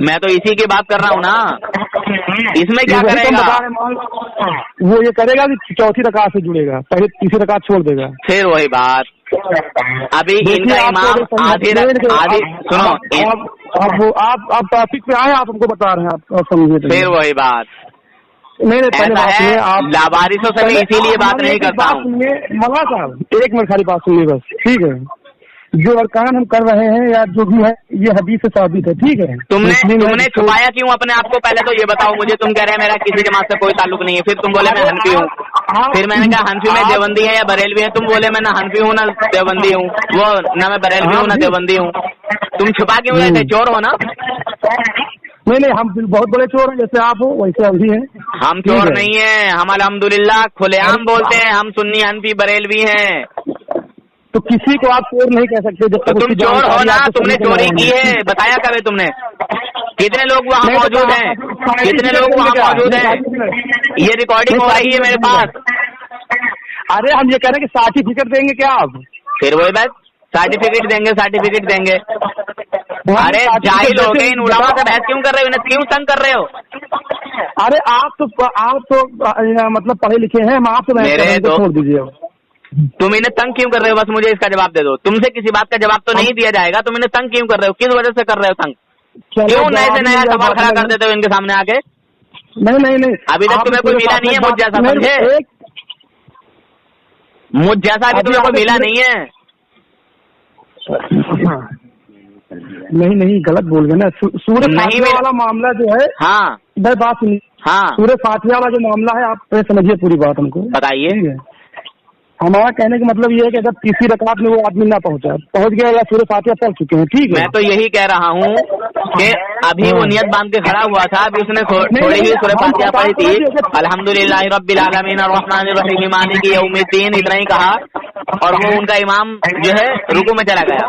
मैं तो इसी की बात कर रहा हूँ ना, इसमें क्या करेगा? वो ये करेगा कि चौथी रकात से जुड़ेगा, पहले तीसरी रकात छोड़ देगा। फिर वही बात, अभी इनका इमाम आधी सुनो, आप टॉपिक पे आए, आप हमको बता रहे हैं, आप समझिए। फिर वही बात, नहीं पहले बात सुनिए, आप लावारिसों से मैं इसीलिए बात नहीं करता हूँ। मौलाना साहब 1 मिनट खाली बात सुनिए बस, ठीक है। जो अरकान हम कर रहे हैं या जो भी है ये हदीस से साबित है, ठीक है। तुमने छुपाया क्यों अपने आप को, पहले तो ये बताओ मुझे। तुम कह रहे हैं मेरा किसी जमात से कोई ताल्लुक नहीं है, फिर तुम बोले मैं हनफी हूँ, फिर मैंने कहा हनफी में देवबंदी है या बरेलवी है, तुम बोले मैं ना हनफी हूँ ना देवबंदी हूँ, वो ना मैं बरेलवी हूँ ना देवबंदी हूँ। तुम छुपा क्यों रहे थे? चोर हो ना? नहीं हम बहुत बड़े चोर हैं, जैसे आप हो वैसे हम भी हैं। हम चोर नहीं है, हम अल्हम्दुलिल्लाह खुलेआम बोलते हैं, हम सुन्नी हनफी बरेलवी हैं। तो किसी को आप चोर नहीं कह सकते जब तक तुम चोर हो ना, तुमने चोरी की है, बताया कभी तुमने? कितने लोग वहाँ मौजूद हैं? कितने लोग वहाँ मौजूद हैं? ये रिकॉर्डिंग हो रही है मेरे पास। अरे हम ये कह रहे हैं कि सर्टिफिकेट देंगे क्या आप? फिर वही बात, सर्टिफिकेट देंगे। अरे जाहिल हो गए, इन उलमा से बहस क्यों कर रहे हो? इन्हें क्यों तंग कर रहे हो? अरे आप तो मतलब पढ़े लिखे हैं, हम आपसे बहस छोड़ दीजिए। तुम इन्हें तंग क्यों कर रहे हो? बस मुझे इसका जवाब दे दो। तुमसे किसी बात का जवाब तो नहीं दिया जाएगा, तुम इन्हें तंग क्यों कर रहे हो? किस वजह से कर रहे हो तंग? क्यों नए से नया सवाल खड़ा कर देते हो इनके सामने आके? नहीं अभी तक तुम्हें कोई मिला नहीं है मुझ जैसा, समझे? मुझ जैसा अभी तुम्हें कोई मिला नहीं है। नहीं गलत बोल गए ना। सूरह फातिहा वाला मामला जो है, हाँ बात सुनिए, हाँ सूरह फातिहा वाला जो मामला है आप समझिए पूरी बात हमको बताइए। हमारा कहने का मतलब ये है कि अगर तीसरी रकात में वो आदमी ना पहुंच गया या सूरह फातिहा पढ़ चुके हैं, ठीक है। मैं तो यही कह रहा हूँ कि अभी वो नियत बांध के खड़ा हुआ था, अभी उसने थोड़ी ही सूरह फातिहा पढ़ी थी, अल्हम्दुलिल्लाह रब्बिल आलमीन अर्रहमानिर रहीम मालिकी यौमिद्दीन, इतना ही कहा, और वो उनका इमाम जो है रुकू में चला गया।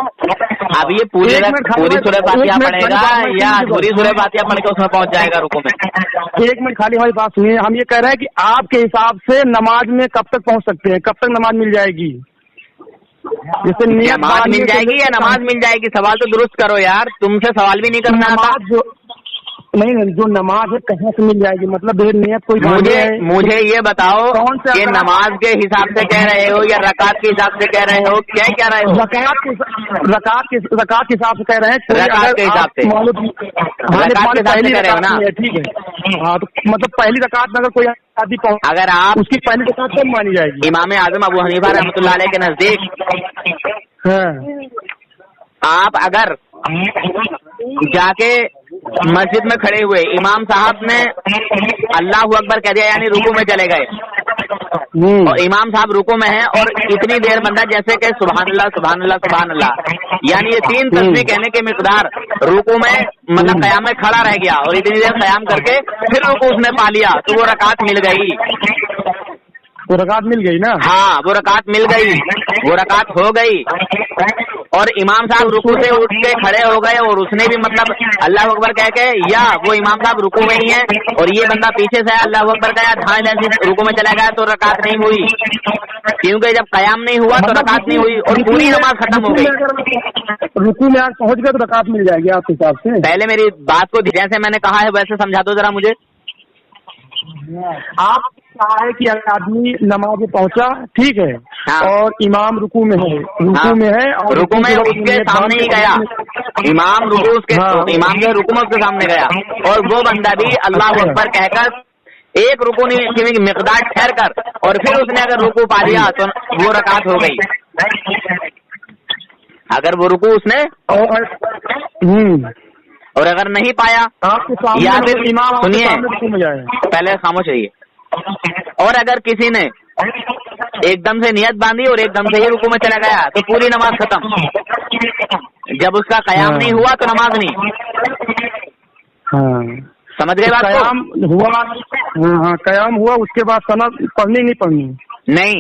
अब ये पूरी सूरह फातिहा पढ़ेगा या अधूरी सूरह फातिहा पढ़ के उसमें पहुंच जाएगा रुकू में? 1 मिनट खाली हमारी बात सुनिए। हम ये कह रहे हैं कि आपके हिसाब से नमाज में कब तक पहुंच सकते हैं, कब तक नमाज मिल जाएगी? जैसे नमाज मिल जाएगी या नमाज मिल जाएगी? सवाल तो दुरुस्त करो यार, तुमसे सवाल भी नहीं करना आता। नहीं जो नमाज है कहाँ से मिल जाएगी? मतलब नियत कोई मुझे ये बताओ कि नमाज के हिसाब से कह रहे हो या रकात के हिसाब से कह रहे हो? क्या कह रहे हो? रकात के हिसाब से कह रहे हैं। रकात के हिसाब से पहली रकात ना, ठीक है। हाँ तो मतलब पहली रकात में अगर कोई आदमी अगर आप उसकी पहली रकात कब मानी जाएगी? इमाम आजम अबू हनीफा रहमतुल्लाह अलैह के नजदीक आप अगर जाके मस्जिद में खड़े हुए, इमाम साहब ने अल्लाह अकबर कह दिया यानी रुकू में चले गए, और इमाम साहब रुकू में हैं और इतनी देर बंदा जैसे कि सुभान अल्लाह सुभान अल्लाह सुभान अल्लाह, यानी ये 3 तस्बीह कहने के मिकदार रुकू में मतलब क़याम में खड़ा रह गया और इतनी देर क़याम करके फिर रुकू उसने पा लिया, तो वो रकात मिल गई। वो रकात मिल गई ना? हाँ वो रकात मिल गई, वो रकात हो गई। और इमाम साहब रुकू से उठ के खड़े हो गए और उसने भी मतलब अल्लाह अकबर कह के, या वो इमाम साहब रुकू में ही है और ये बंदा पीछे से अल्लाह अकबर कहा धान रुकू में चला गया, तो रकात नहीं हुई, क्योंकि जब कयाम नहीं हुआ तो रकात नहीं हुई और पूरी नमाज खत्म हो गई। रुकू में आज पहुंच गए तो रकात मिल जाएगी आपके हिसाब से? पहले मेरी बात को जैसे मैंने कहा है वैसे समझा दो जरा मुझे। आप कहा है कि आदमी नमाज में पहुंचा, ठीक है, हाँ। और इमाम रुकू में है, और रुकू में उसके सामने ही गया, इमाम रुकू उसके इमाम जो रुकू में उसके सामने गया और वो बंदा भी अल्लाह अकबर कहकर एक रुकू की मिकदार ठहर कर और फिर उसने अगर रुकू पा लिया तो वो रकात हो गई। अगर वो रुकू उसने और अगर नहीं पाया या फिर सुनिए पहले खामोश रहिए, और अगर किसी ने एकदम से नियत बांधी और एकदम से ही रुकू में चला गया तो पूरी नमाज खत्म, जब उसका कयाम नहीं हुआ तो नमाज नहीं। समझ गए बात? कयाम हुआ, हाँ कयाम हुआ, उसके बाद सनद पढ़नी नहीं पढ़नी? नहीं,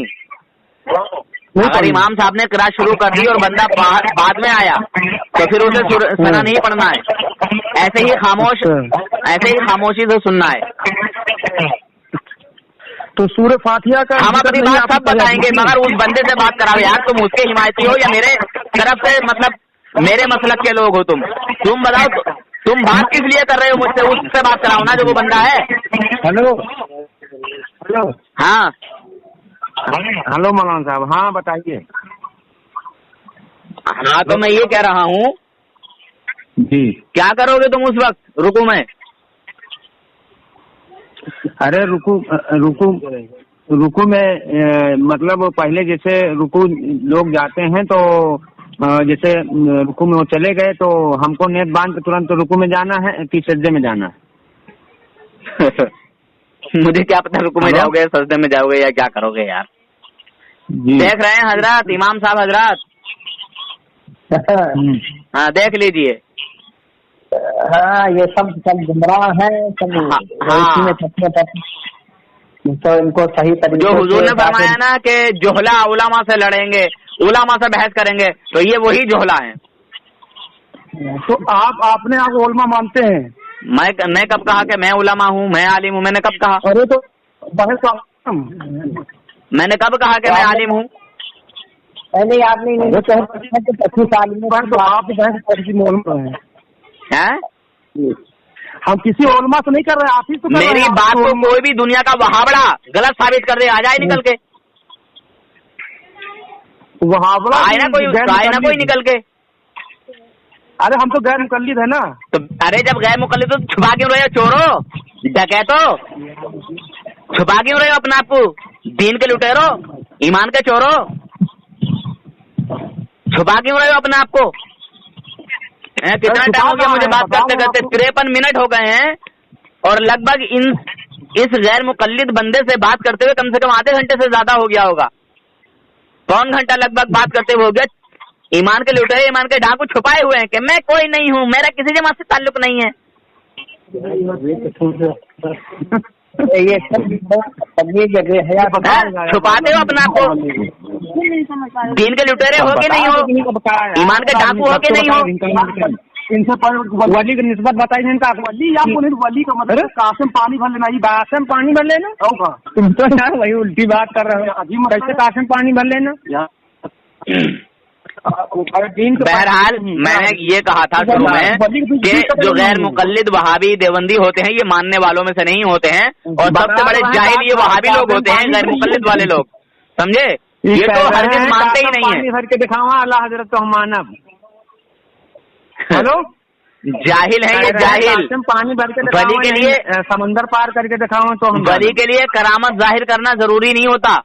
अगर इमाम साहब ने किरात शुरू कर दी और बंदा बाद में आया तो फिर उसे सना नहीं पढ़ना है, ऐसे ही खामोशी से सुनना है। तो सूरह फातिहा का हम अपनी बात सब बताएंगे, मगर उस बंदे से बात कराओ यार। तुम उसके हिमायती हो या मेरे तरफ से मतलब मेरे मसलक के लोग हो? तुम बताओ, तुम बात किस लिए कर रहे हो मुझसे? उससे बात कराओ ना जो वो बंदा है। हेलो हाँ हेलो मौलाना साहब, हाँ बताइए। हाँ तो मैं ये कह रहा हूँ जी, क्या करोगे तुम उस वक्त रुकू में? अरे रुकू में मतलब पहले जैसे रुकू लोग जाते हैं तो जैसे रुकू में वो चले गए तो हमको नेत बांध के तुरंत रुकू में जाना है कि सजदे में जाना है? मुझे क्या पता रुकू में जाओगे सजदे में जाओगे या क्या करोगे यार। देख रहे हैं हजरत, इमाम साहब हजरत, हाँ देख लीजिए। हाँ ये सब गुमराह है सब। हाँ तो इनको सही तरीके जो हुजूर ने फरमाया ना कि जोहला उलामा से लड़ेंगे, उलामा से बहस करेंगे, तो ये वही जोहला है। तो आपने आप उलमा मानते हैं? मैं कब कहा कि मैं उलमा हूँ, मैं आलिम हूँ? मैंने कब कहा? अरे तो बहस मैंने कब कहा कि मैं आलिम हूँ? नहीं आपने नहीं तो आप बहस हैं? हम किसी उलमा से नहीं कर रहे, आप ही तो मेरी बात को कोई भी दुनिया का वहाबड़ा गलत साबित कर दे, आ जाए निकल के, वहाबड़ा आए ना कोई निकल के। अरे हम तो गैर मुकल्लिद है ना। तो अरे जब गैर मुकल्लिद तो छुपा क्यों रहे हो चोरो, डकैतो? छुपा क्यों रहे हो अपने आप को? दीन के लुटेरो, ईमान के चोरो, छुपा क्यों रहे हो अपने आप को? कितना टाइम हो गया मुझे बात करते करते? 53 मिनट हो गए हैं और लगभग इस गैर मुकल्लिद बंदे से बात करते हुए कम से कम आधे घंटे से ज्यादा हो गया होगा। पौन घंटा लगभग बात करते हुए हो गया। ईमान के लुटेरे, ईमान के डाकू छुपाए हुए हैं कि मैं कोई नहीं हूँ, मेरा किसी जमात से ताल्लुक नहीं है। ये छुपाते हो अपने आप को। दीन के लुटेरे हो कि नहीं हो, ईमान के डाकू हो कि नहीं हो? इनसे वली की निस्बत बताइए। इनका वली आपको नहीं, वली का मतलब कासिम पानी भर लेना, कासिम पानी भर लेना होगा। तुम तो यार वही उल्टी बात कर रहे हो, कैसे कासिम पानी भर लेना? बहरहाल मैंने ये कहा था शुरू में कि जो गैर मुकल्लिद वहाबी देवबंदी होते हैं ये मानने वालों में से नहीं होते हैं, और सबसे बड़े जाहिल ये वहाबी लोग होते हैं, गैर मुकल्लिद वाले लोग, समझे? ये तो हरगिज़ मानते ही नहीं है। भर के दिखावा अल्लाह हजरत तो हम मानब। हेलो, जाहिल है ये, जाहिल। पानी भर के वली के लिए समंदर पार करके दिखावा तो हम। वली के लिए करामत जाहिर करना जरूरी नहीं होता,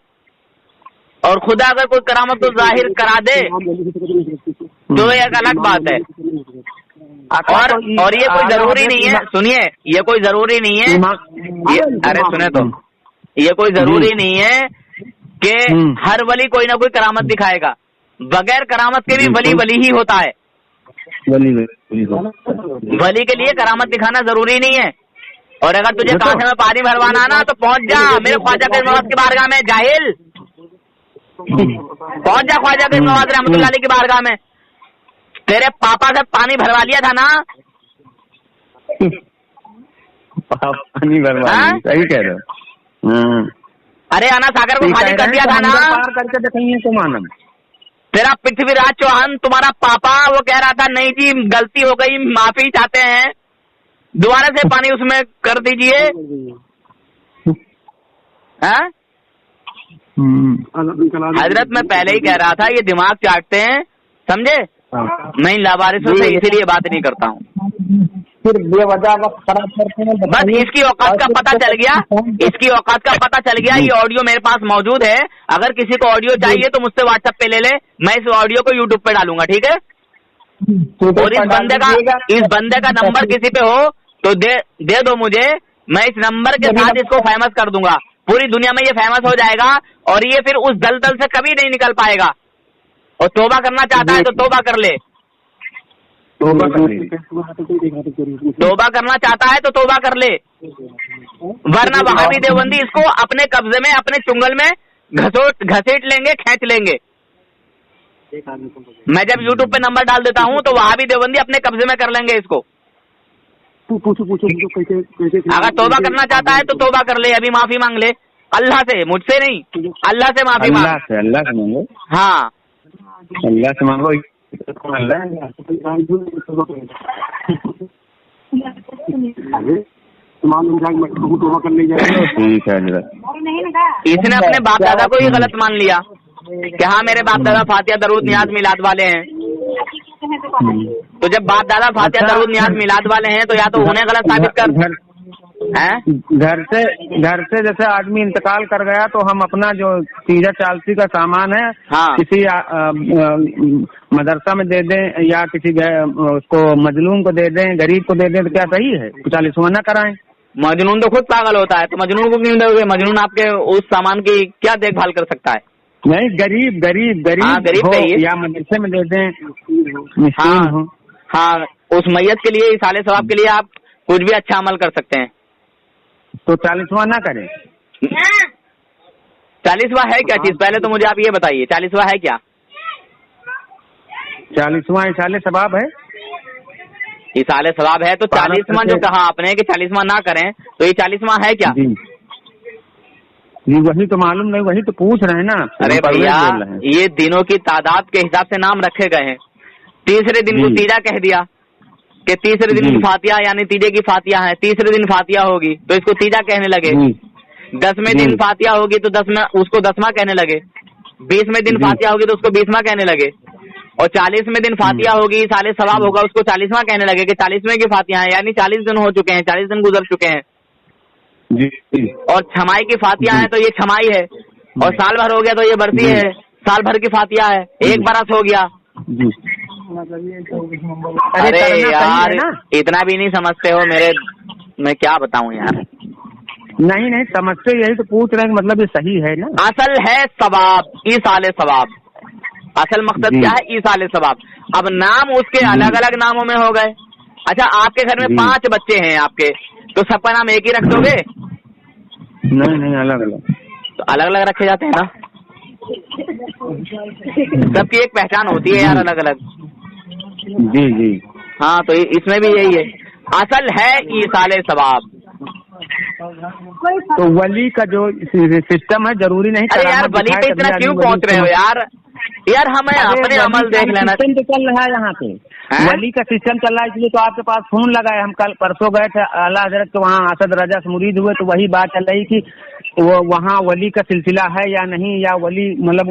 और खुदा अगर कोई करामत तो जाहिर करा दे तो एक अलग बात है। और ये कोई जरूरी नहीं है, सुनिए, ये कोई जरूरी नहीं है, अरे सुने तो, ये कोई जरूरी नहीं है कि हर वली कोई ना कोई करामत दिखाएगा। बगैर करामत के भी वली ही होता है। वली के लिए करामत दिखाना जरूरी नहीं है। और अगर तुझे कासे में पानी भरवाना ना तो पहुंच जा मेरे ख्वाजा के नवाज की बारगाह में, जाहिल। पहुंच जा ख्वाजा के नवाज रहमतुल्लाह अलैह की बारगाह में। तेरे पापा से पानी भरवा लिया था ना? पानी भरवा, सही कह रहे हो। अरे अना सागर को खाली कर दिया था ना? पार करके दिखाइए तो मानब। तेरा पृथ्वीराज चौहान तुम्हारा पापा वो कह रहा था नहीं जी गलती हो गई, माफी चाहते हैं, दोबारा से पानी उसमें कर दीजिए। हजरत मैं पहले ही कह रहा था ये दिमाग चाटते हैं, समझे? मैं इन लावारिसों से इसीलिए बात नहीं करता हूँ। फिर बेवजह वक्त खराब करते हैं। बस इसकी औकात का पता चल गया, इसकी औकात का पता चल गया। ये ऑडियो मेरे पास मौजूद है, अगर किसी को ऑडियो चाहिए तो मुझसे व्हाट्सएप पे ले ले, मैं इस ऑडियो को यूट्यूब पे डालूंगा, ठीक है? और इस बंदे का नंबर किसी पे हो तो दे दो मुझे, मैं इस नंबर के साथ इसको फेमस कर दूंगा, पूरी दुनिया में ये फेमस हो जाएगा और ये फिर उस दलदल से कभी नहीं निकल पाएगा। और तौबा करना चाहता है तो तौबा कर ले, तौबा करना चाहता है तो तौबा कर ले, वरना वहाबी देवबंदी इसको अपने कब्जे में, अपने चुंगल में घसीट लेंगे, खींच लेंगे। मैं जब यूट्यूब पे नंबर डाल देता हूँ तो वहाबी देवबंदी अपने कब्जे में कर लेंगे इसको। अगर तौबा करना चाहता है तो तौबा कर ले, अभी माफी मांग ले अल्लाह से, मुझसे नहीं, अल्लाह से माफी मांग। अल्लाह से मांगो। हाँ अल्लाह से मांगो। इसने अपने बाप दादा को ही गलत मान लिया कि हाँ मेरे बाप दादा फातिहा दरूद नियाज मिलाद वाले हैं। तो जब बाप दादा फातिहा दरूद नियाज मिलाद वाले हैं तो या तो उन्हें गलत साबित कर, घर से जैसे आदमी इंतकाल कर गया तो हम अपना जो तीजा चालसी का सामान है किसी मदरसा में दे दें या किसी उसको मजलूम को दे दें, गरीब को दे दें, तो क्या सही है? 40वां न कराएं? मजनून तो खुद पागल होता है, तो मजनून को क्यों दोगे? मजनून आपके उस सामान की क्या देखभाल कर सकता है? नहीं, गरीब हो या मदरसे में दे दें। हाँ, उस मैयत के लिए, इसाले सवाब के लिए आप कुछ भी अच्छा अमल कर सकते हैं। तो 40वां ना करें? 40वां है क्या चीज? पहले तो मुझे आप ये बताइए, 40वां है क्या? 40वां इसाले सवाब है। इसाले सवाब है तो 40वां जो कहा आपने कि 40वां ना करें, तो ये 40वां है क्या? जी वही तो मालूम नहीं, वही तो पूछ रहे हैं ना। अरे भैया, ये दिनों की तादाद के हिसाब से नाम रखे गए हैं। तीसरे दिन को तीजा कह दिया कि तीसरे दिन की फातिहा यानी तीजे की फातिहा है, तीसरे दिन फातिहा होगी तो इसको तीजा कहने लगे। 10वें दिन फातिहा होगी तो उसको 10वां कहने लगे। 20वें दिन फातिहा होगी तो उसको 20वां कहने लगे। और 40वें दिन फातिहा होगी, साले सवाब होगा, उसको 40वां कहने लगे कि 40वें की फातिहा है, यानी 40 दिन हो चुके हैं, 40 दिन गुजर चुके हैं। और छमाई की फातिहा है तो ये छमाई है, और साल भर हो गया तो ये बरसी है, साल भर की फातिहा है। एक बरस हो गया। अरे यार, इतना भी नहीं समझते हो मेरे, मैं क्या बताऊं यार। नहीं समझते, यही तो पूछ रहे हैं, मतलब ये सही है ना? असल है सवाब, ईसाले सवाब। असल मकसद क्या है? ईसाले सवाब। अब नाम उसके अलग अलग नामों में हो गए। अच्छा, आपके घर में 5 बच्चे हैं आपके, तो सबका नाम एक ही रख दोगे? नहीं, अलग अलग। तो अलग अलग रखे जाते हैं ना, सबकी एक पहचान होती है यार, अलग अलग। जी। हाँ, तो इसमें भी यही है, असल है ईसाले सवाब। तो वली का जो सिस्टम है जरूरी नहीं। अरे यार, वली पे इतना क्यों पहुंच रहे हो यार? यार हमें अपने अमल देख लेना। सिस्टम तो चल रहा है यहाँ पे, वली का सिस्टम चल रहा है, इसलिए तो आपके पास फोन लगा है। हम कल परसों गए थे आला हजरत के वहाँ, असद रजा से मुरीद हुए, तो वही बात चल रही थी वो वहाँ वली का सिलसिला है या नहीं, या वली मतलब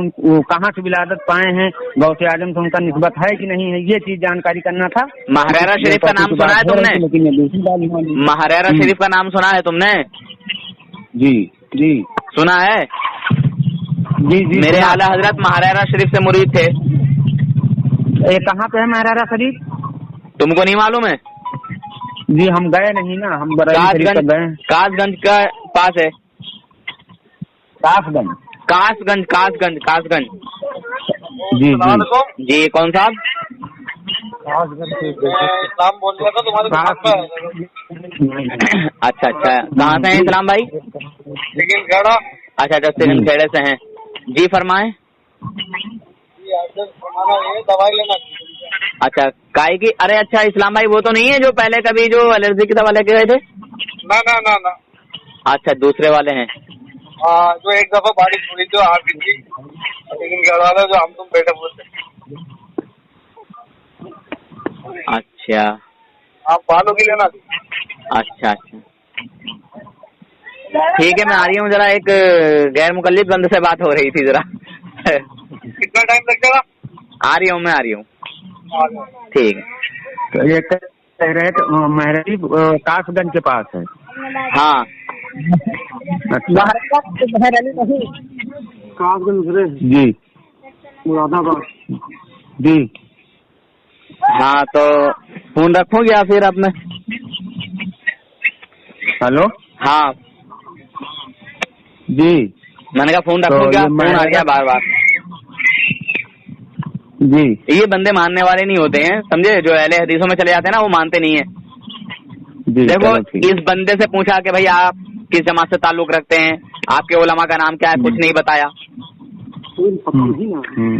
कहाँ से विलादत पाए हैं, गौसे आजम से उनका निस्बत है कि नहीं है, ये चीज जानकारी करना था। महारारा शरीफ का नाम सुना है तुमने? महारारा शरीफ का नाम सुना है तुमने? जी सुना है। जी मेरे आला हजरत महारारा शरीफ से मुरीद थे। ये कहाँ पे है महारारा शरीफ? तुमको नहीं मालूम है? जी हम गए नहीं ना, हम गए। कासगंज का पास है। कासगंज। जी कौन साहब? नाम बोल दिया था तुम्हारे पास। अच्छा, कहाँ से हैं इस्लाम भाई? लेकिन गड़ा। अच्छा, खेड़े से हैं जी, फरमाएं। दवाई लेना। अच्छा, काहे की? अरे अच्छा, इस्लाम भाई वो तो नहीं है जो पहले कभी जो एलर्जी की दवा लेके गए थे? ना। अच्छा, दूसरे वाले हैं। जो एक दफा बारिश हुई थी आ गई थी, लेकिन घर वाले जो हम तुम बैठे हुए थे। अच्छा, आप बालों की लेना। अच्छा, ठीक है, मैं आ रही हूँ जरा, एक गैर मुकल्लिफ बंदे से बात हो रही थी जरा। कितना टाइम लग जाएगा? आ रही हूँ। ठीक है। तो ये कह रहे थे महरली कासगंज के पास है। हाँ, कासगंज जी, मुरादाबाद जी। हाँ, तो फोन रखूँ या फिर अब मैं? हेलो। हाँ जी, मैंने कहा फोन रखूँ क्या? फोन आ गया बार। जी, ये बंदे मानने वाले नहीं होते हैं, समझे? जो अहले हदीसों में चले जाते हैं ना, वो मानते नहीं है। देखो, इस बंदे से पूछा कि भाई आप किस जमात से ताल्लुक रखते हैं, आपके उलमा का नाम क्या है, कुछ नहीं बताया,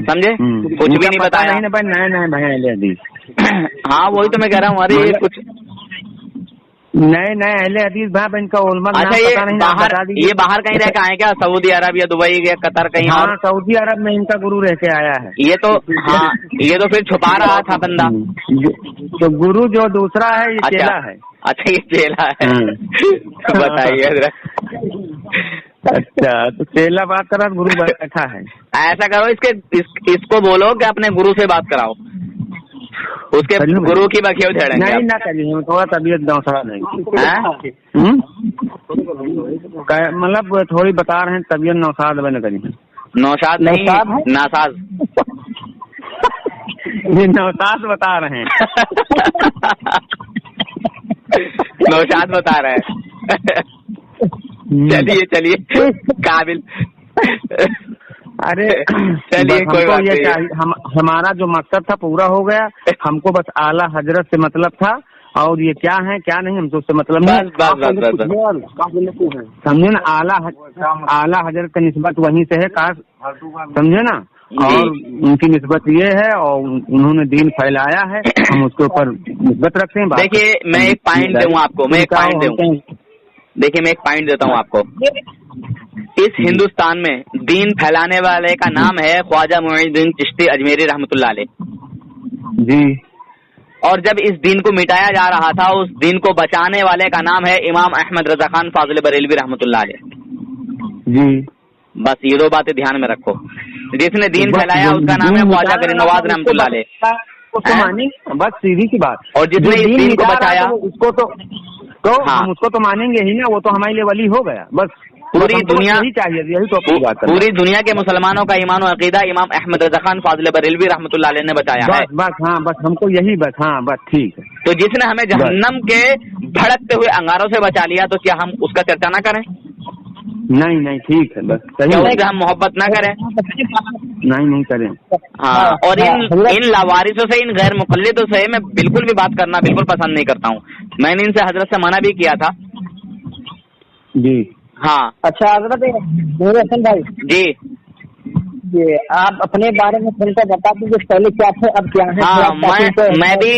समझे? कुछ भी नहीं बताया। नहीं भाई अहले हदीस। हाँ, वही तो मैं कह रहा हूँ। अरे कुछ नए अहले हदीस भाई, इनका उलमा। अच्छा, ये बाहर कहीं रह के आए क्या? सऊदी अरब या दुबई या कतर कहीं? हाँ, सऊदी अरब में इनका गुरु रह के आया है। ये तो फिर छुपा रहा था बंदा। तो गुरु जो दूसरा है ये चेला है। अच्छा, ये चेला है। बताइए। अच्छा, तो चेला बात कर रहा, गुरु बैठा है। ऐसा करो, इसको बोलो कि अपने गुरु से बात कराओ। उसके गुरु की बखियो छेड़ेंगे? नहीं ना करिए, थोड़ा तबीयत नौसा नहीं, मतलब थोड़ी बता रहे हैं तबीयत नौसाद बने करिए। नौशाद नहीं, नासाज। ये नौसाद बता रहे हैं। नौशाद बता रहे हैं। चलिए काबिल। अरे चलिए कोई बात नहीं, हमारा जो मकसद था पूरा हो गया। हमको बस आला हजरत से मतलब था, और ये क्या है क्या नहीं हमको उससे मतलब नहीं। समझे ना, आला हजरत का निस्बत वहीं से है, समझे ना, और उनकी निस्बत ये है, और उन्होंने दीन फैलाया है, हम उसके ऊपर निस्बत रखते हैं। देखिए मैं एक पॉइंट दूँ आपको, देखिए मैं एक पॉइंट देता हूँ आपको। इस हिंदुस्तान में दीन फैलाने वाले का नाम है ख्वाजा मुईनुद्दीन चिश्ती अजमेरी रहमतुल्लाह अलैह जी, और जब इस दीन को मिटाया जा रहा था, उस दीन को बचाने वाले का नाम है इमाम अहमद रजा खान फाजिल बरेलवी रहमतुल्लाह अलैह जी। बस ये दो बातें ध्यान में रखो। जिसने दीन फैलाया उसका नाम है ख्वाजा करीम नवाज रहमतुल्लाह अलैह, बस सीधी सी बात। और जिसने इस दीन को बचाया उसको तो हम उसको तो मानेंगे ही ना, वो तो हमारे लिए वली हो गया। बस पूरी दुनिया यही चाहिए, यही तो अपनी बात है। पूरी दुनिया के मुसलमानों का ईमान और अकीदा इमाम अहमद रजा खान फाजिल बरेलवी रहमतुल्लाह अलैह ने बचाया है। बस हाँ, बस हमको यही, बस हाँ, बस ठीक है। तो जिसने हमें जहन्नम के भड़कते हुए अंगारों से बचा लिया, तो क्या हम उसका चर्चा ना करें? नहीं ठीक है, बस क्या उससे हम मोहब्बत ना करें? नहीं करें। हाँ, और इन लावारिसों से, इन गैर मुक़ल्लिदों से मैं बिल्कुल भी बात करना बिल्कुल पसंद नहीं करता हूँ। मैंने इनसे हजरत से मना भी किया था जी। हाँ अच्छा हजरत नूर हसन भाई जी, ये आप अपने बारे में खुलकर बता दीजिए, पहले क्या थे अब क्या है? हाँ, मैं भी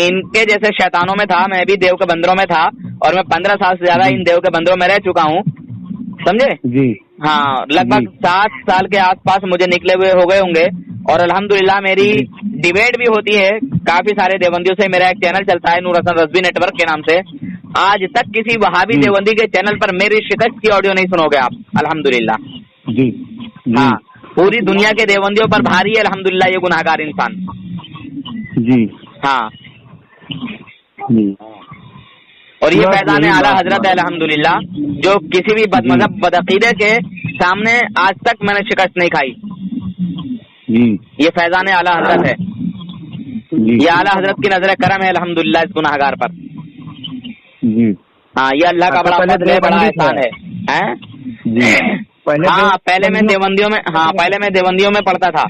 इनके जैसे शैतानों में था, मैं भी देव के बंदरों में था, और मैं 15 साल से ज्यादा इन देव के बंदरों में रह चुका हूँ, समझे जी। हाँ, लगभग 7 साल के आसपास मुझे निकले हुए हो गए होंगे, और अल्हम्दुलिल्लाह मेरी डिबेट भी होती है काफी सारे देवबंदियों से। मेरा एक चैनल चलता है नूर हसन रज़वी नेटवर्क के नाम से। आज तक किसी वहाबी देवबंदी के चैनल पर मेरी शिकस्त की ऑडियो नहीं सुनोगे आप, अल्हम्दुलिल्लाह जी। हाँ, पूरी दुनिया के देवबंदियों पर भारी है अल्हम्दुलिल्लाह ये गुनाहगार इंसान जी। हाँ जी। और ये फैजान आला हजरत है अल्हम्दुलिल्लाह, जो किसी भी बदमज़हब बदअकीदे के सामने आज तक मैंने शिकस्त नहीं खाई। ये फैजान आला हजरत है, ये आला हजरत की नजर करम है अल्हम्दुलिल्लाह इस गुनाहगार पर। हाँ, ये अल्लाह का बड़ा फज़ल है, बड़ा एहसान है। हाँ, पहले मैं देवबंदियों में पढ़ता था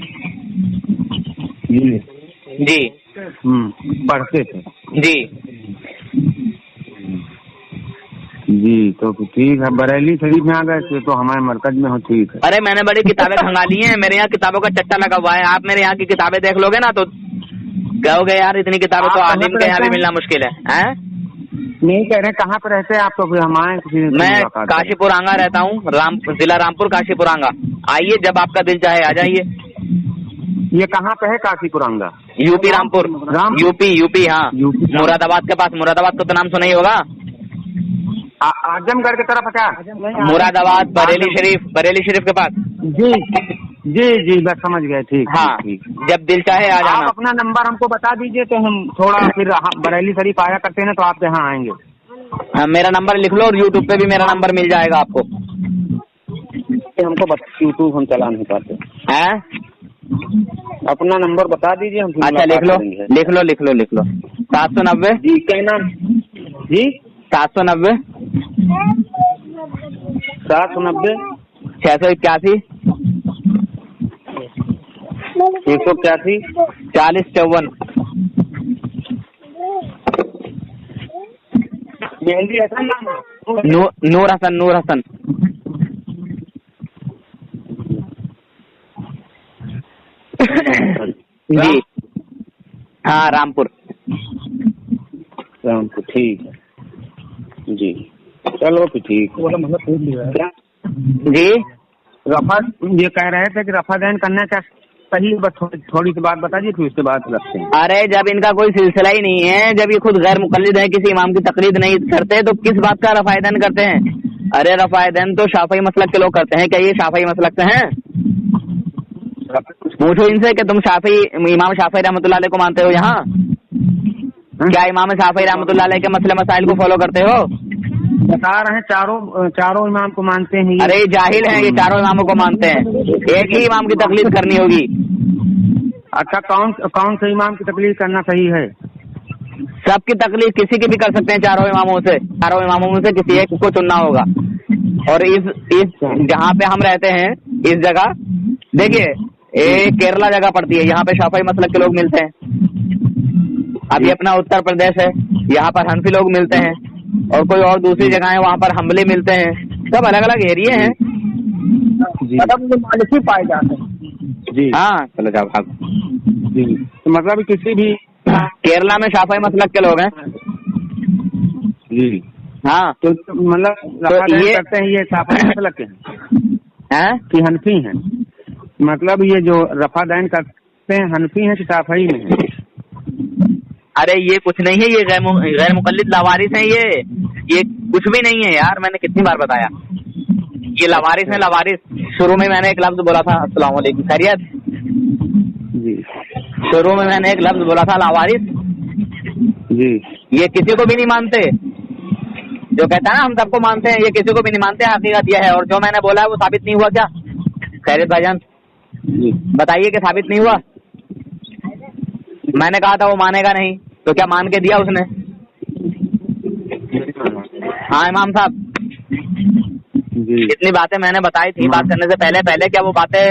जी। पढ़ते थे जी जी। तो ठीक है, बरेली शरीफ में आ गए तो हमारे मरकज में हो, ठीक है। अरे मैंने बड़ी किताबें खंगाली हैं, मेरे यहाँ किताबों का चट्टा लगा हुआ है। आप मेरे यहाँ की किताबें देख लोगे ना तो कहोगे यार इतनी किताबें तो आलिम के यहाँ भी मिलना मुश्किल है। नहीं कह रहे कहाँ पे रहते हैं आप? तो हम आए। मैं काशीपुर आंगा रहता हूँ, जिला रामपुर काशीपुर आंगा। आइए जब आपका दिल चाहे आ जाइए। ये कहाँ पे है काशीपुर आंगा? यूपी रामपुर, यूपी हाँ, मुरादाबाद के पास। मुरादाबाद का तो नाम सुना ही होगा, आजमगढ़ की तरफ है। मुरादाबाद बरेली शरीफ के पास। जी बस समझ गए, ठीक। हाँ, जब दिल चाहे आ जाना। आप अपना नंबर हमको बता दीजिए तो हम थोड़ा फिर बरेली शरीफ आया करते हैं तो आपके यहाँ आएंगे। हाँ, मेरा नंबर लिख लो, और यूट्यूब पे भी मेरा नंबर मिल जाएगा आपको। हमको यूट्यूब हम चला नहीं पाते हैं। अपना नंबर बता दीजिए हम। अच्छा लिख लो 790 जी। क्या नाम जी? 790 790 681 181 40 54। मेहंदी हसन नूर हसन जी। हाँ, रामपुर, ठीक है जी। चलो फिर ठीक है जी। रफा ये कह रहे थे कि रफा दैन करना क्या सही? बस थोड़ी सी बात बता दीजिए, फिर उसके बाद रखते हैं। अरे जब इनका कोई सिलसिला ही नहीं है, जब ये खुद गैर मुक़ल्लिद है, किसी इमाम की तक़लीद नहीं करते, तो किस बात का रफ़ा दैन करते हैं? अरे रफ़ा दैन तो शाफ़ी मसलक के लोग करते हैं। क्या ये शाफ़ी मसलक से हैं? पूछो इनसे कि तुम इमाम शाफ़ी रहमतुल्लाह अलैह को मानते हो यहाँ? क्या इमाम शाफी रहमतुल्लाह अलैह के मसले मसाइल को फॉलो करते हो? बता रहे हैं चारों इमाम को मानते हैं। अरे ये जाहिल हैं, ये चारों इमामों को मानते हैं, एक ही इमाम की तकलीद करनी होगी। अच्छा, कौन से इमाम की तकलीफ करना सही है? सबकी तकलीफ किसी की भी कर सकते हैं, चारों इमामों में से किसी एक को चुनना होगा। और इस जहाँ पे हम रहते हैं इस जगह देखिए, ये केरला जगह पड़ती है, यहाँ पे शाफी मसलक के लोग मिलते हैं। अभी अपना उत्तर प्रदेश है, यहाँ पर हनफी लोग मिलते हैं, और कोई और दूसरी जगह है वहाँ पर हमले मिलते हैं। सब अलग अलग एरिया हैं, मतलब मालिकी पाए जाते हैं जी। हाँ चलो जाओ भाग जी, तो मतलब किसी भी केरला में शाफी मसलक के लोग हैं जी। हाँ तो मतलब ये करते हैं, ये शाफी मसलक के हैं कि हनफी हैं? मतलब ये जो रफा दैन करते हैं हनफी हैं कि शाफी में हैं? अरे ये कुछ नहीं है, ये गैर मुकल्लिद लावारिस हैं, ये कुछ भी नहीं है यार। मैंने कितनी बार बताया, ये लावारिस है, लावारिस। शुरू में मैंने एक लफ्ज बोला था, अस्सलाम वालेकुम, खैरियत जी। शुरू में मैंने एक लफ्ज बोला था, लावारिस जी। ये किसी को भी नहीं मानते। जो कहता है ना हम सबको मानते हैं, ये किसी को भी नहीं मानते। हकीकत यह है, और जो मैंने बोला है वो साबित नहीं हुआ क्या? खैरियत भाईजान बताइए कि साबित नहीं हुआ? मैंने कहा था वो मानेगा नहीं, तो क्या मान के दिया उसने? हाँ इमाम साहब, इतनी बातें मैंने बताई थी बात करने से पहले क्या वो बातें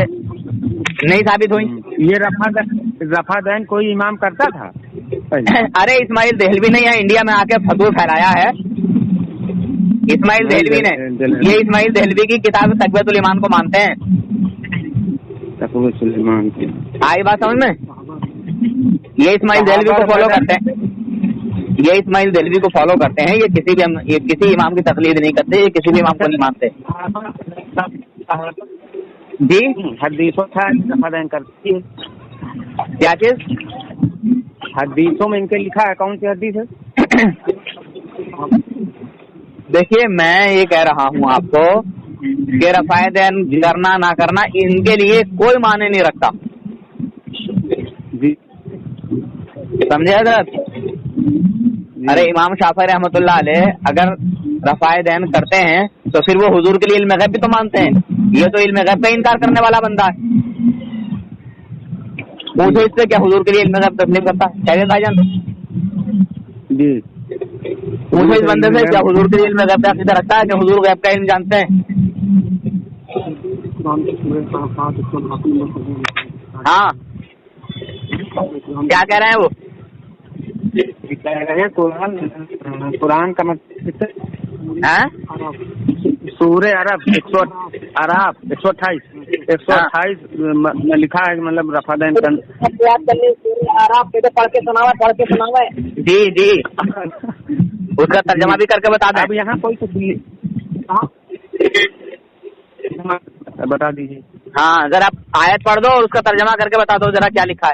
नहीं साबित हुई? ये रफा दैन कोई इमाम करता था? अरे इस्माइल देहलवी ने यहाँ इंडिया में आके फतवा फैलाया है, इस्माइल देहलवी ने। ये इस्माइल देहलवी की किताब तकवीतुल ईमान को मानते हैं। आई बात समझ में? ये इस्माइल देहलवी को फॉलो करते हैं, ये इस्माइल देहलवी को फॉलो करते हैं। ये किसी इमाम की तकलीद नहीं करते, ये किसी भी इमाम को नहीं मानते जी। हदीसों करती है क्या चीज? हदीसों में इनके लिखा है, कौन सी हदीस है? देखिए मैं ये कह रहा हूँ आपको कि रफ़ाए दैन करना ना करना इनके लिए कोई मायने नहीं रखता, समझे हज़रत? अरे इमाम शाफी रहमतुल्लाह अलैह अगर रफ़ाए दैन करते हैं तो फिर वो हुजूर के लिए इल्म गैब भी तो मानते हैं। ये तो इल्म गैब का इनकार करने वाला बंदा है। पूछो इससे, क्या हुजूर के लिए इल्म गैब तस्लीम करता है? खैरियत भाईजान जी। पूछो इस बंदे से, क्या हुजूर के लिए इल्म गैब का अकीदा रखता है? क्या हुजूर गैब का इल्म जानते हैं? हाँ क्या कह रहे हैं वो? कुरान का मतलब सूरे अरब 128 में लिखा है, मतलब रफा दैन पढ़ के सुनावे। जी उसका तर्जमा भी करके बता दें। अब यहाँ कोई बता दीजिए। हाँ जरा आयत पढ़ दो और उसका तर्जमा करके बता दो जरा क्या लिखा है।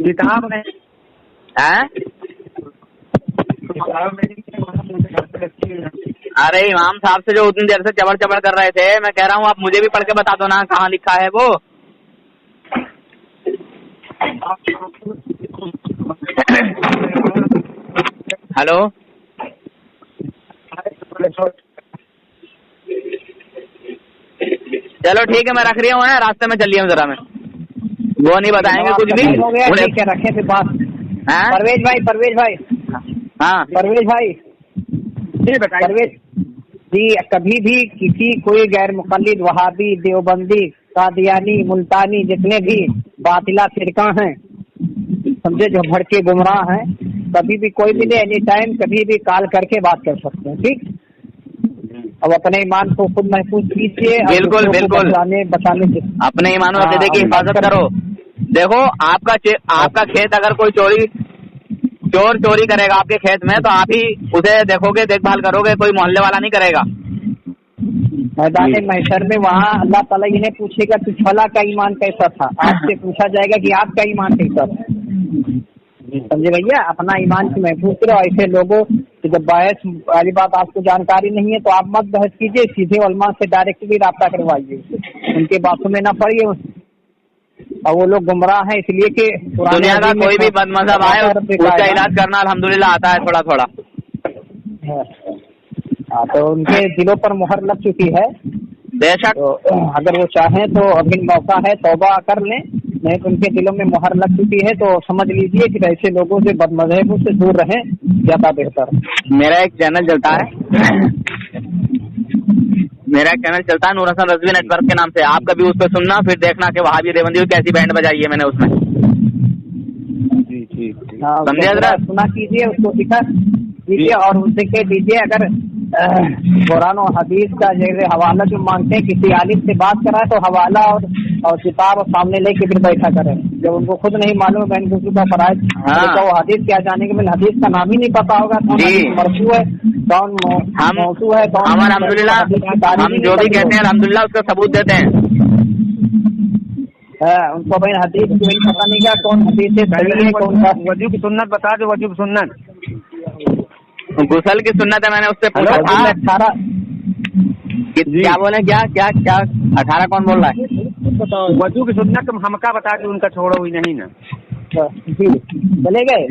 किताब में अरे इमाम साहब से जो उतनी देर से चबड़ कर रहे थे, मैं कह रहा हूँ आप मुझे भी पढ़ के बता दो ना, कहाँ लिखा है वो। हेलो चलो ठीक है, मैं रख रही हूँ, रास्ते में चलिए जरा मैं, वो नहीं बताएंगे कुछ भी। रखे थे बात। परवेज भाई हाँ परवेज भाई परवेज जी, कभी भी किसी कोई गैर मुकल्लिद वहाबी, देवबंदी, कादियानी, मुल्तानी, जितने भी बातिला फिरका हैं समझे, जो भड़के गुमराह हैं, कभी भी कोई भी एनी टाइम कभी भी कॉल करके बात कर सकते हैं। ठीक, अब अपने ईमान को खुद महफूज कीजिए। बिल्कुल बताने अपने ईमान अक़ीदे की हिफाजत करो। देखो आपका खेत अगर कोई चोरी करेगा आपके खेत में, तो आप ही उसे देखोगे, देखभाल करोगे, कोई मोहल्ले वाला नहीं करेगा। मैदान महशर में वहाँ अल्लाह ताला इन्हें पूछेगा कि फला का ईमान कैसा था, आपसे पूछा जाएगा कि आपका ईमान कैसा था। समझे भैया, अपना ईमान की महफूज करो। ऐसे लोगों कि जब बहस वाली बात आपको जानकारी नहीं है तो आप मत बहस कीजिए, सीधे उलमा से डायरेक्टली राब्ता करवाइए, उनके बातों में ना पड़िए। और वो लोग गुमराह हैं इसलिए कि दुनिया का कोई भी बदमज़हब आए उसका इलाज करना अल्हम्दुलिल्लाह आता है थोड़ा थोड़ा। हाँ, तो उनके दिलों पर मुहर लग चुकी है। बेशक तो अगर वो चाहें तो अभी मौका है, तौबा कर लें, नहीं तो उनके दिलों में मुहर लग चुकी है। तो समझ लीजिए कि ऐसे लोगों से, बदमज़हबों से दूर रहें, ज़्यादा बेहतर। मेरा एक चैनल चलता है नूर हसन रज़वी नेटवर्क के नाम से, आप कभी उस पर सुनना, फिर देखना कि वहाबी देवबंदी कैसी बैंड बजाई है मैंने उसमें। जी हाँ, समझे हज़रत? सुना कीजिए, उसको दिखा कीजिए और उनसे कह दीजिए अगर कुरान और हदीस का जैसे हवाला जो मांगते हैं, किसी आलिम से बात कराए तो हवाला और किताब और सामने लेके फिर बैठा करें। जब उनको खुद नहीं मालूम है दूसरों का फराइज, तो वो हदीस क्या जानेंगे? मैंने हदीस का नाम ही नहीं पता होगा, कौन मरफू है, कौन मौसू है, कौन। हम अल्हम्दुलिल्लाह हम जो भी कहते हैं अल्हम्दुलिल्लाह उसका सबूत देते हैं। उनको भाई हदीस की नहीं पता नहीं क्या, कौन हदीस से सही है, कौन सा। वजू की सुन्नत बता दो, वजू की सुन्नत। गुसल की सुन्नत है, मैंने उससे पूछा था। 18 क्या बोले? क्या क्या क्या 18 कौन बोल रहा है? वजू की सुन्नत तुम हमका बता दो, उनका छोड़ो हुई नहीं ना। जी चले गए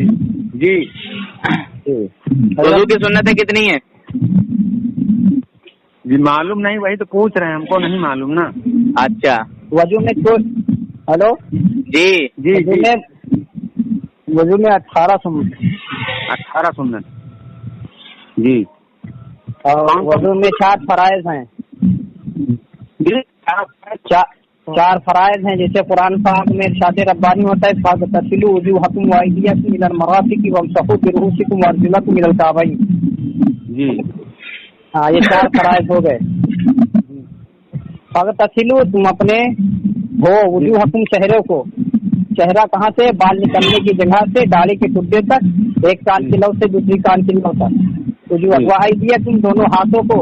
जी। वजू की सुन्नतें कितनी है? जी मालूम नहीं, वही तो पूछ रहे हैं, हमको नहीं मालूम ना। अच्छा, वजू में तो हेलो जी जी वजू में 18 सुन्नत जी। और वजू में 4 फराइज हैं। चार फराइज हैं, जैसे कुरान पाक में इरशाद रब्बानी होता है, फागतसिलू वजूहकुम व अयदियकुम इलल मराफिक वमसहू बिरुऊसिकुम व अर्जुलकुम इलल काबैन। जी हाँ, ये 4 फराइज हो गए। फागतसिलू, तुम अपने हो वजूहकुम, चेहरे को। चेहरा कहाँ से? बाल निकलने की जगह से दाढ़ी के टुकड़े तक, एक कान की लौ से दूसरी कान की लौ तक। तुम दोनों हाथों को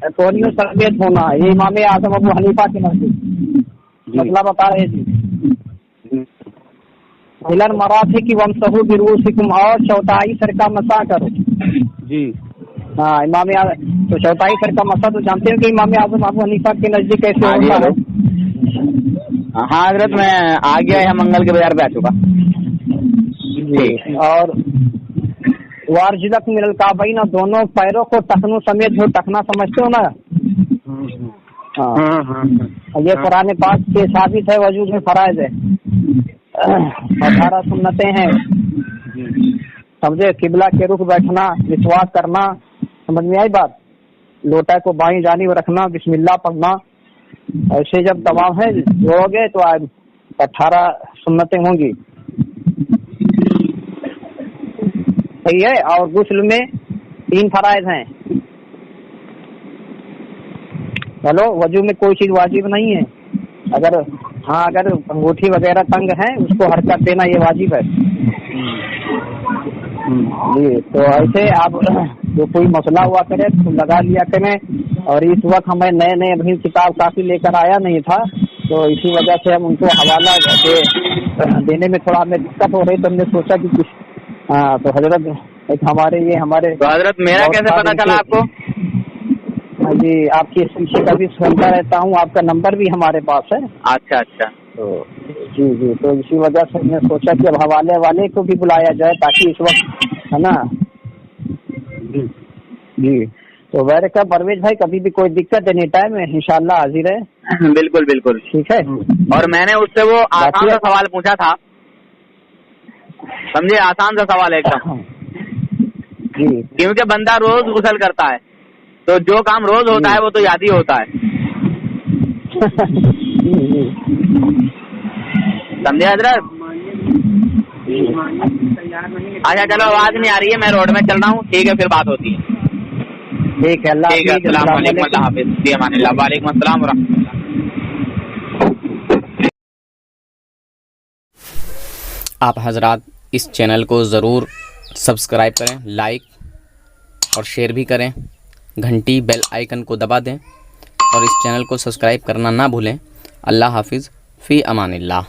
कोहनियों समेत होना। ये इमाम आज़म अबू हनीफा के नजदीक मसला बता रहे थे। हिलर मराठी की वमसहू बिरुऊसिकुम, और चौथाई सर का मसा करो। जी हाँ, इमाम तो चौथाई सर का मसा तो जानते हो कि इमाम आज़म अबू हनीफा के नजदीक कैसे होता है। हाँ हजरत, मैं आ गया है, मंगल के बाजार पे आ चुका। और वारजिलक मिनल काबैन, दोनों पैरों को टखनों समेत, जो टखना समझते हो ना। हाँ, ये कुरान पाक से साबित है, वजूद में फराइज है। 18 सुन्नतें हैं, समझे? किबला के रुख बैठना, विश्वास करना, समझ में आई बात? लोटा को बाईं जानिब रखना, बिस्मिल्लाह पढ़ना, ऐसे जब तमाम है हो गए तो 18 सुन्नतें होंगी। सही है। और गुस्ल में 3 फराइज हैं। हेलो, वजू में कोई चीज वाजिब नहीं है। अगर अंगूठी वगैरह तंग है, उसको हरकत देना ये वाजिब है। जी, तो ऐसे आप जो कोई मसला हुआ करे तो लगा लिया करें। और इस वक्त हमें नए अभी किताब काफी लेकर आया नहीं था, तो इसी वजह से हम उनको हवाला देने में थोड़ा हमें दिक्कत हो रही, तो हमने सोचा कि कुछ। हाँ, तो हजरत एक हमारे तो हजरत मेरा कैसे पता चला आपको? जी, आपकी इस पीछे का भी सुनता रहता हूँ, आपका नंबर भी हमारे पास है। अच्छा अच्छा। तो जी, तो इसी वजह से हमने सोचा कि अब हवाले वाले को भी बुलाया जाए, ताकि इस वक्त, है ना। जी, तो वैसे क्या परवेज भाई, कभी भी कोई दिक्कत एनी टाइम इंशाल्लाह हाजिर है। बिल्कुल बिल्कुल, ठीक है। और मैंने उससे वो आसान सा सवाल पूछा था, समझे? आसान सा सवाल है एकदम। जी, क्योंकि बंदा रोज गुसल करता है, तो जो काम रोज होता है वो तो याद ही होता है। समझे हजरत? अच्छा चलो, आवाज नहीं आ रही है, मैं रोड में चल रहा हूँ। ठीक है, फिर बात होती है। ठीक है, अल्लाह ठीक है, अस्सलाम वालेकुम, अल्लाह हाफिज़, फी अमानिल्लाह, वालेकुम अस्सलाम व रहमतुल्लाह। आप हजरात इस चैनल को ज़रूर सब्सक्राइब करें, लाइक और शेयर भी करें, घंटी बेल आइकन को दबा दें और इस चैनल को सब्सक्राइब करना ना भूलें। अल्लाह हाफिज़, फ़ी अमानिल्लाह।